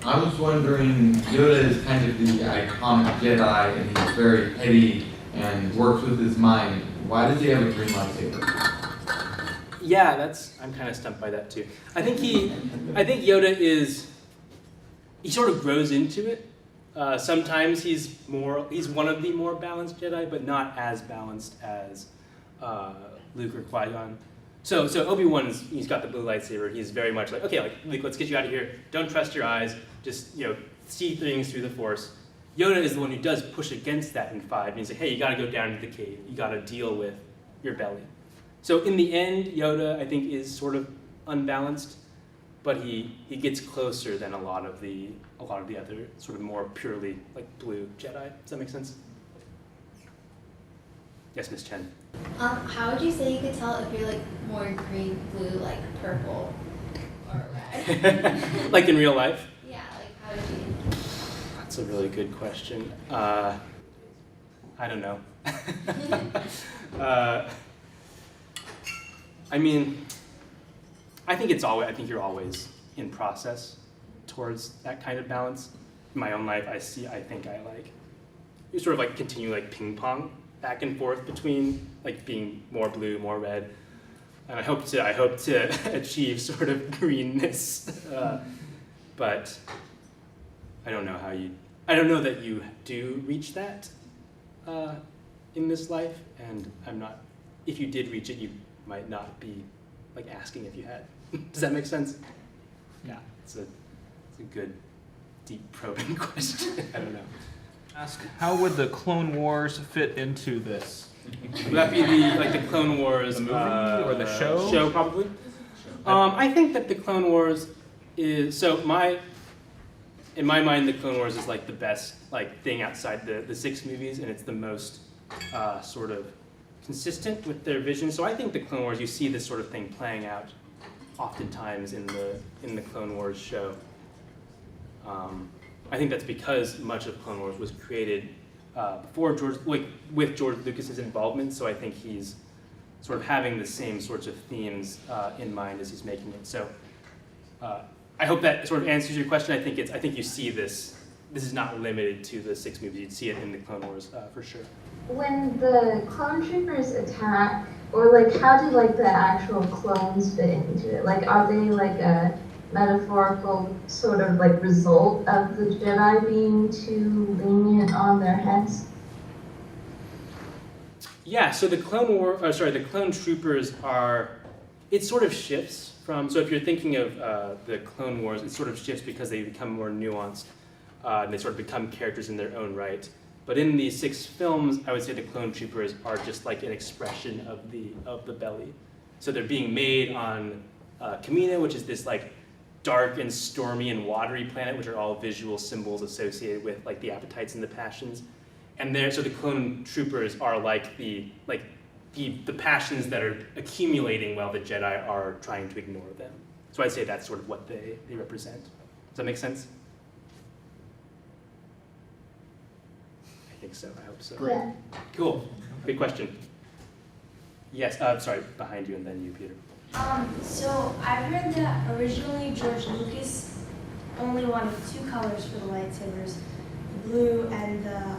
I was wondering, Yoda is kind of the iconic Jedi, and he's very heady and works with his mind. Why does he have a green lightsaber? Yeah, I'm kind of stumped by that too. I think Yoda he sort of grows into it. Sometimes he's one of the more balanced Jedi, but not as balanced as Luke or Qui-Gon. So Obi-Wan he's got the blue lightsaber. He's very much like, okay, like Luke, let's get you out of here. Don't trust your eyes. Just see things through the Force. Yoda is the one who does push against that in 5. And he's like, hey, you got to go down to the cave. You got to deal with your belly. So in the end, Yoda I think is sort of unbalanced, but he gets closer than a lot of the other sort of more purely like blue Jedi. Does that make sense? Yes, Miss Chen. How would you say you could tell if you're like more green, blue, like purple, or red? Like in real life? Yeah, like how would you? That's a really good question. I don't know. I mean, I think you're always in process towards that kind of balance. In my own life, you sort of like continue like ping pong back and forth between like being more blue, more red. And I hope to achieve sort of greenness. But I don't know that you do reach that in this life, and if you did reach it, you might not be like asking if you had. Does that make sense? Yeah, it's a good, deep probing question. I don't know. Ask, how would the Clone Wars fit into this? Would that be the Clone Wars The movie or the show? Show probably. I think that the Clone Wars is in my mind the Clone Wars is like the best like thing outside the 6 movies, and it's the most sort of consistent with their vision. So I think the Clone Wars, you see this sort of thing playing out oftentimes in the Clone Wars show. I think that's because much of Clone Wars was created before with George Lucas's involvement. So I think he's sort of having the same sorts of themes in mind as he's making it. So I hope that sort of answers your question. I think you see this. This is not limited to the 6 movies. You'd see it in the Clone Wars for sure. When the clone troopers attack, or like how do like the actual clones fit into it? Like are they like a metaphorical sort of like result of the Jedi being too lenient on their heads? Yeah, so the clone troopers are It sort of shifts from, so if you're thinking of the Clone Wars, it sort of shifts because they become more nuanced, and they sort of become characters in their own right. But in the 6 films, I would say the clone troopers are just like an expression of the belly. So they're being made on Kamina, which is this like dark and stormy and watery planet, which are all visual symbols associated with like the appetites and the passions. And so the clone troopers are like the passions that are accumulating while the Jedi are trying to ignore them. So I'd say that's sort of what they represent. Does that make sense? I think so, I hope so. Yeah. Cool, good question. Yes, sorry, behind you and then you, Peter. So I've heard that originally George Lucas only wanted 2 colors for the lightsabers, the blue and the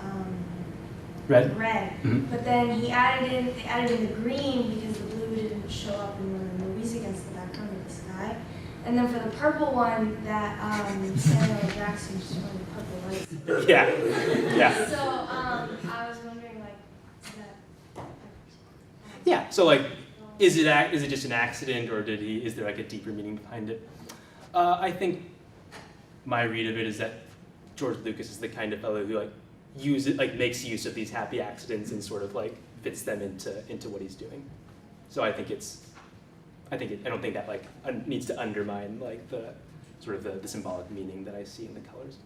Red? red. But then they added in the green because the blue didn't show up in one of the movies against the background of the sky. And then for the purple one, that Samuel L. Jackson just wanted purple lights. Yeah. So I was wondering, like, that. Yeah, so like, is it just an accident, or is there like a deeper meaning behind it? I think my read of it is that George Lucas is the kind of fellow who makes use of these happy accidents and sort of like fits them into what he's doing. So I don't think that like needs to undermine like the sort of the symbolic meaning that I see in the colors.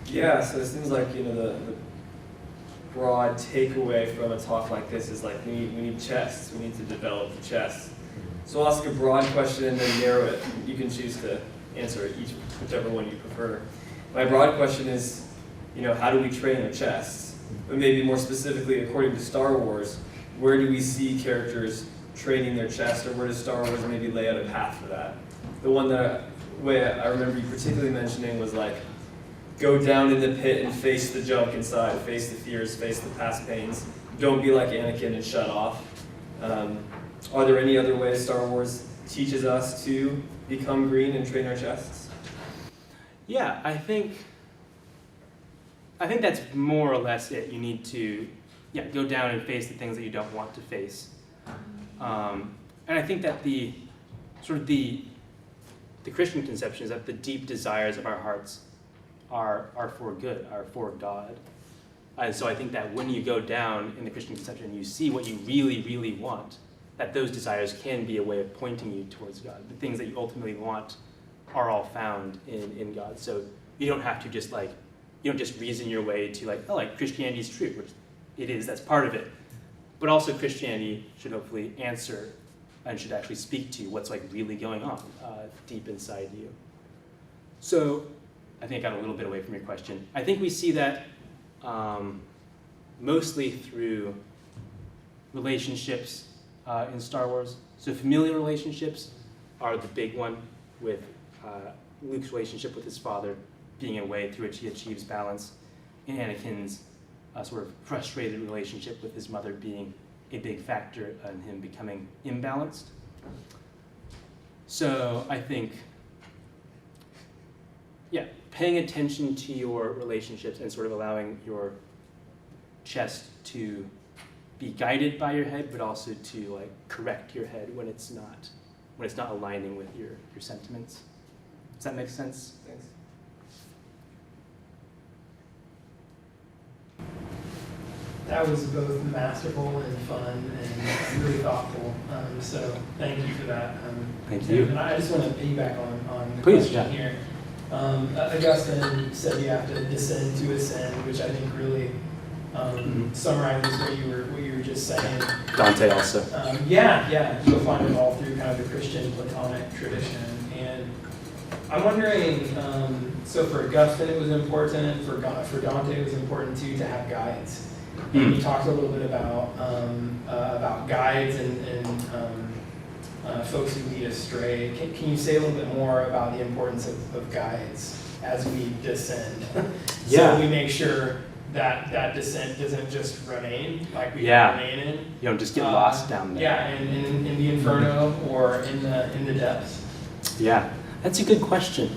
Yeah, so it seems like, the broad takeaway from a talk like this is like we need chests. We need to develop the chest. So I'll ask a broad question and then narrow it. You can choose to answer it, whichever one you prefer. My broad question is, how do we train our chests? But maybe more specifically, according to Star Wars, where do we see characters training their chest, or where does Star Wars maybe lay out a path for that? The way I remember you particularly mentioning was like, go down in the pit and face the junk inside, face the fears, face the past pains. Don't be like Anakin and shut off. Are there any other ways Star Wars teaches us to become green and train our chests? Yeah, I think that's more or less it. You need to go down and face the things that you don't want to face. And I think that the Christian conception is that the deep desires of our hearts are for good, are for God. And so I think that when you go down in the Christian conception and you see what you really, really want, that those desires can be a way of pointing you towards God. The things that you ultimately want are all found in God. So you don't have to just you don't just reason your way to Christianity is true, which it is, that's part of it. But also Christianity should hopefully answer and should actually speak to what's really going on deep inside you. So I think I got a little bit away from your question. I think we see that mostly through relationships in Star Wars. So familial relationships are the big one, with Luke's relationship with his father being a way through which he achieves balance, and Anakin's sort of frustrated relationship with his mother being a big factor in him becoming imbalanced. So I think, paying attention to your relationships and sort of allowing your chest to be guided by your head, but also to correct your head when it's not aligning with your sentiments. Does that make sense? Thanks. That was both masterful and fun and really thoughtful. So thank you for that. Thank you. And I just want to piggyback on the Please, question here. Augustine said you have to descend to ascend, which I think really summarizes what you were just saying. Dante also. You'll find it all through kind of the Christian Platonic tradition. And I'm wondering, so for Augustine it was important, for Dante it was important too to have guides. And you talked a little bit about guides and folks who lead astray. Can you say a little bit more about the importance of guides as we descend? So we make sure that descent doesn't just remain like we remain in. You don't just get lost down there. Yeah, in the inferno or in the depths. Yeah, that's a good question.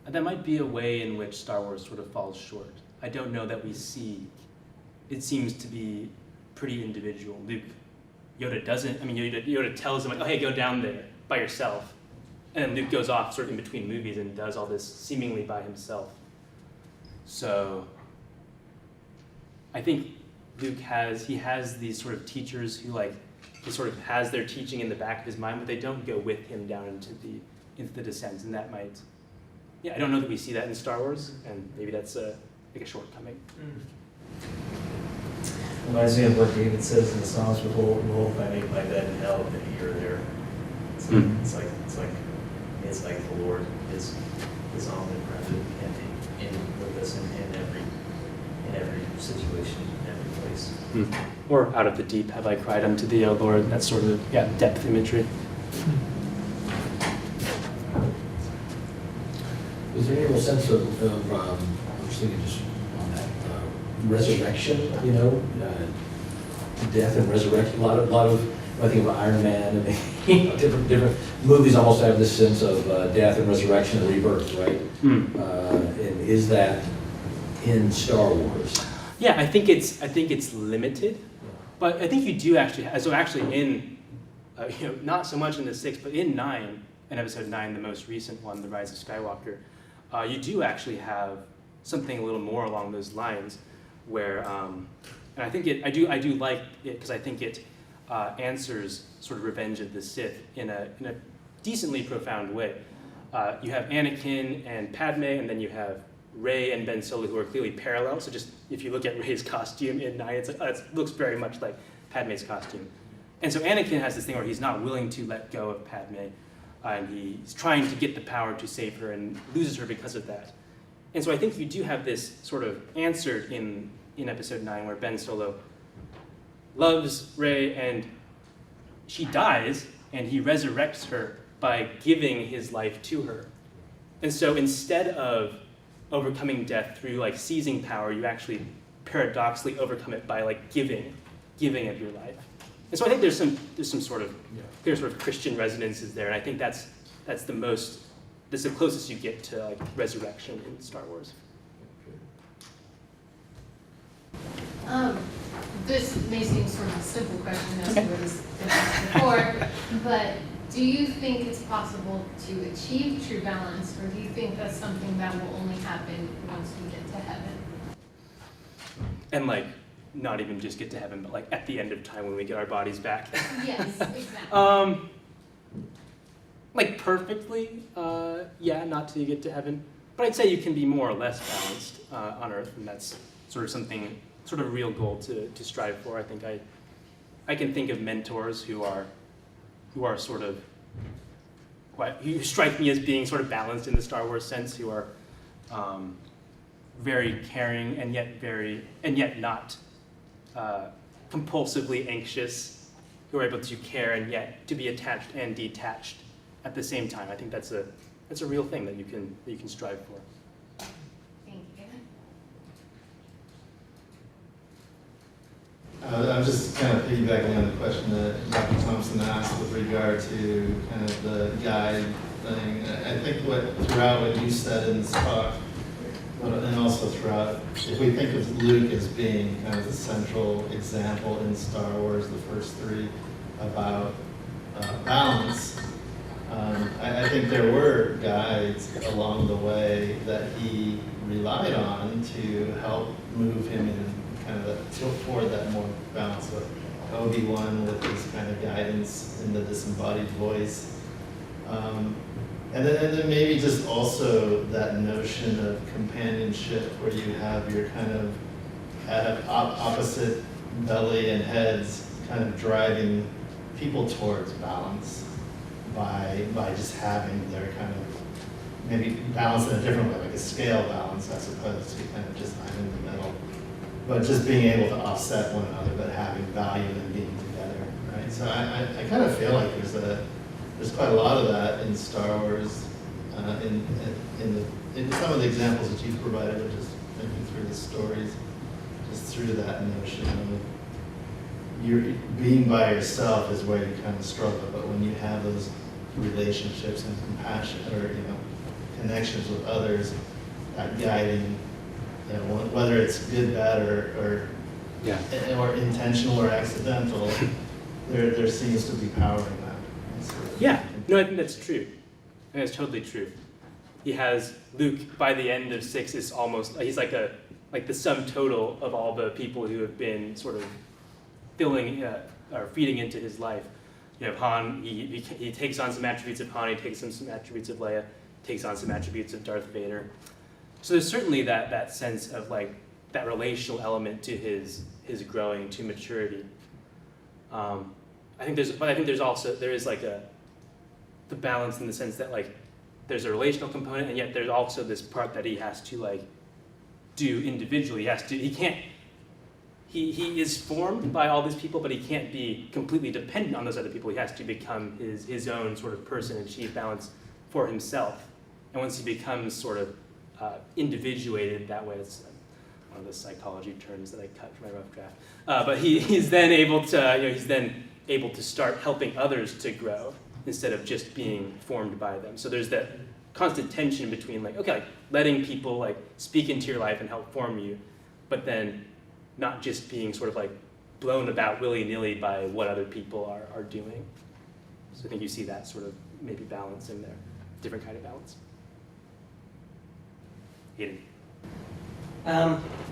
That might be a way in which Star Wars sort of falls short. I don't know that we see it seems to be pretty individual. Yoda doesn't, I mean, Yoda tells him, like, oh, hey, go down there by yourself. And then Luke goes off sort of in between movies and does all this seemingly by himself. So I think Luke has these sort of teachers who, like, he sort of has their teaching in the back of his mind, but they don't go with him down into the descent, and that might, I don't know that we see that in Star Wars, and maybe that's like a shortcoming. Reminds me of what David says in the Psalms, behold, I make my bed in hell, that you're there. It's like the Lord is omnipresent and in with us in every situation, in every place. Or out of the deep have I cried unto thee, O Lord. That sort of depth imagery. Is there any real sense of I was thinking just on that, resurrection, death and resurrection? A lot of I think of Iron Man and different movies almost have this sense of death and resurrection and rebirth, right? And is that in Star Wars? Yeah, I think it's limited, but I think you do actually. So actually, in not so much in the 6, but in 9, in Episode 9, the most recent one, The Rise of Skywalker, you do actually have something a little more along those lines, where, and I think I do like it because I think it answers sort of Revenge of the Sith in a decently profound way. You have Anakin and Padme, and then you have Rey and Ben Solo, who are clearly parallel. So just if you look at Rey's costume in 9, it's like, it looks very much like Padme's costume. And so Anakin has this thing where he's not willing to let go of Padme, and he's trying to get the power to save her and loses her because of that. And so I think you do have this sort of answered in Episode 9, where Ben Solo loves Rey and she dies, and he resurrects her by giving his life to her. And so instead of overcoming death through like seizing power, you actually paradoxically overcome it by like giving of your life. And so I think there's some sort of clear sort of Christian resonances there, and I think that's the closest you get to like resurrection in Star Wars. This may seem sort of a simple question as it was asked before, but do you think it's possible to achieve true balance, or do you think that's something that will only happen once we get to heaven? And like, not even just get to heaven, but like at the end of time when we get our bodies back. Yes, exactly. Like perfectly, not till you get to heaven. But I'd say you can be more or less balanced on Earth, and that's sort of a real goal to strive for. I think I can think of mentors who are sort of who strike me as being sort of balanced in the Star Wars sense, who are very caring and yet not compulsively anxious, who are able to care and yet to be attached and detached at the same time. I think that's a real thing that you can strive for. Thank you. I'm just kind of piggybacking on the question that Dr. Thompson asked with regard to kind of the guide thing. I think throughout what you said in this talk, and also throughout, if we think of Luke as being kind of the central example in Star Wars, the first 3, about balance, I think there were guides along the way that he relied on to help move him in kind of toward that more balance. With Obi-Wan with his kind of guidance in the disembodied voice. And then maybe just also that notion of companionship where you have your kind of at opposite belly and heads kind of driving people towards balance by just having their kind of maybe balance in a different way, like a scale balance as opposed to kind of just I'm in the middle. But just being able to offset one another, but having value in being together, right? So I kind of feel like there's quite a lot of that in Star Wars, in some of the examples that you've provided, of just thinking through the stories, just through that notion of being by yourself is where you kind of struggle, but when you have those relationships and compassion or connections with others, that guiding, whether it's good, bad, or Yeah. or intentional or accidental, there seems to be power in that. Yeah, no, I think that's true. I think that's totally true. He has Luke by the end of 6 is almost he's like the sum total of all the people who have been sort of filling or feeding into his life. You have Han. He takes on some attributes of Han. He takes on some attributes of Leia. Takes on some attributes of Darth Vader. So there's certainly that sense of like that relational element to his growing to maturity. I think there is like the balance in the sense that like there's a relational component, and yet there's also this part that he has to like do individually. He is formed by all these people, but he can't be completely dependent on those other people. He has to become his own sort of person and achieve balance for himself. And once he becomes sort of individuated that way, it's one of the psychology terms that I cut from my rough draft. But he's then able to start helping others to grow instead of just being formed by them. So there's that constant tension between like, okay, like letting people like speak into your life and help form you, but then not just being sort of like blown about willy-nilly by what other people are doing. So I think you see that sort of maybe balance in there, different kind of balance. Hayden.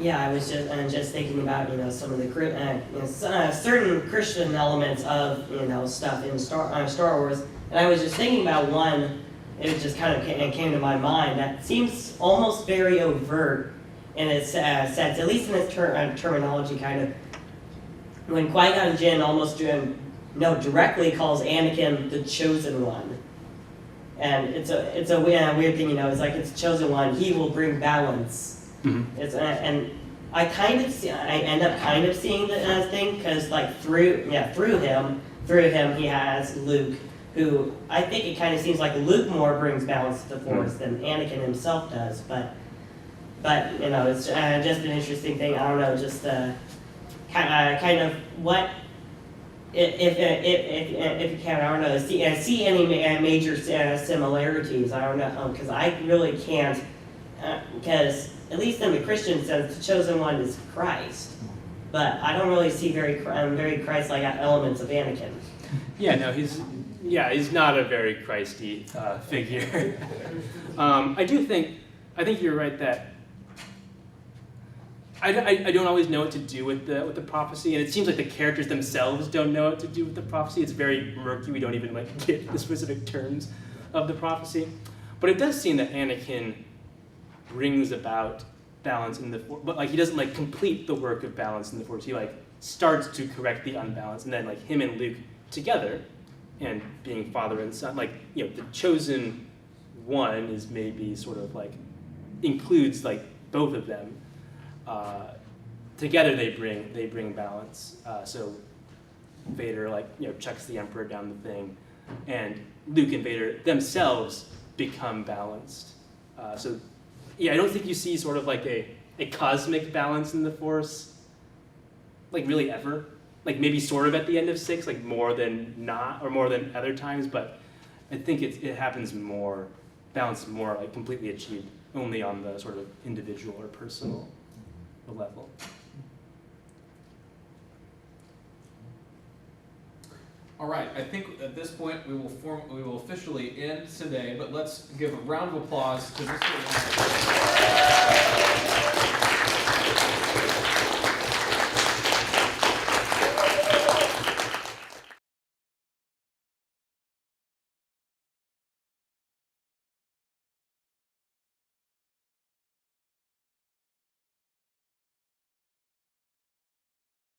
Yeah, I was just thinking about some of the certain Christian elements of stuff in Star Wars, and I was just thinking about one. It just kind of came to my mind that seems almost very overt in its sense, at least in its terminology, kind of when Qui-Gon Jinn almost directly calls Anakin the Chosen One. And it's a weird thing, it's like it's chosen one. He will bring balance. Mm-hmm. And I end up kind of seeing the thing because like through him he has Luke, who I think it kind of seems like Luke more brings balance to the Force than Anakin himself does. But it's just an interesting thing. I don't know, just kind of what. If you can, I don't know, see any major similarities. I don't know, because I really can't, because at least in the Christian sense, the chosen one is Christ, but I don't really see very Christ-like elements of Anakin. Yeah, no, he's not a very Christy figure. I think you're right that I don't always know what to do with the prophecy, and it seems like the characters themselves don't know what to do with the prophecy. It's very murky. We don't even get the specific terms of the prophecy, but it does seem that Anakin brings about balance in the Force, but he doesn't complete the work of balance in the Force. He starts to correct the unbalance, and then him and Luke together, and being father and son, the chosen one is maybe sort of includes both of them. Together they bring balance. So Vader chucks the Emperor down the thing, and Luke and Vader themselves become balanced. I don't think you see sort of a cosmic balance in the Force, really ever. Maybe sort of at the end of 6, more than not, or more than other times, but I think it happens more, balance more completely achieved only on the sort of individual or personal level. All right, I think at this point we will officially end today, but let's give a round of applause to Mr.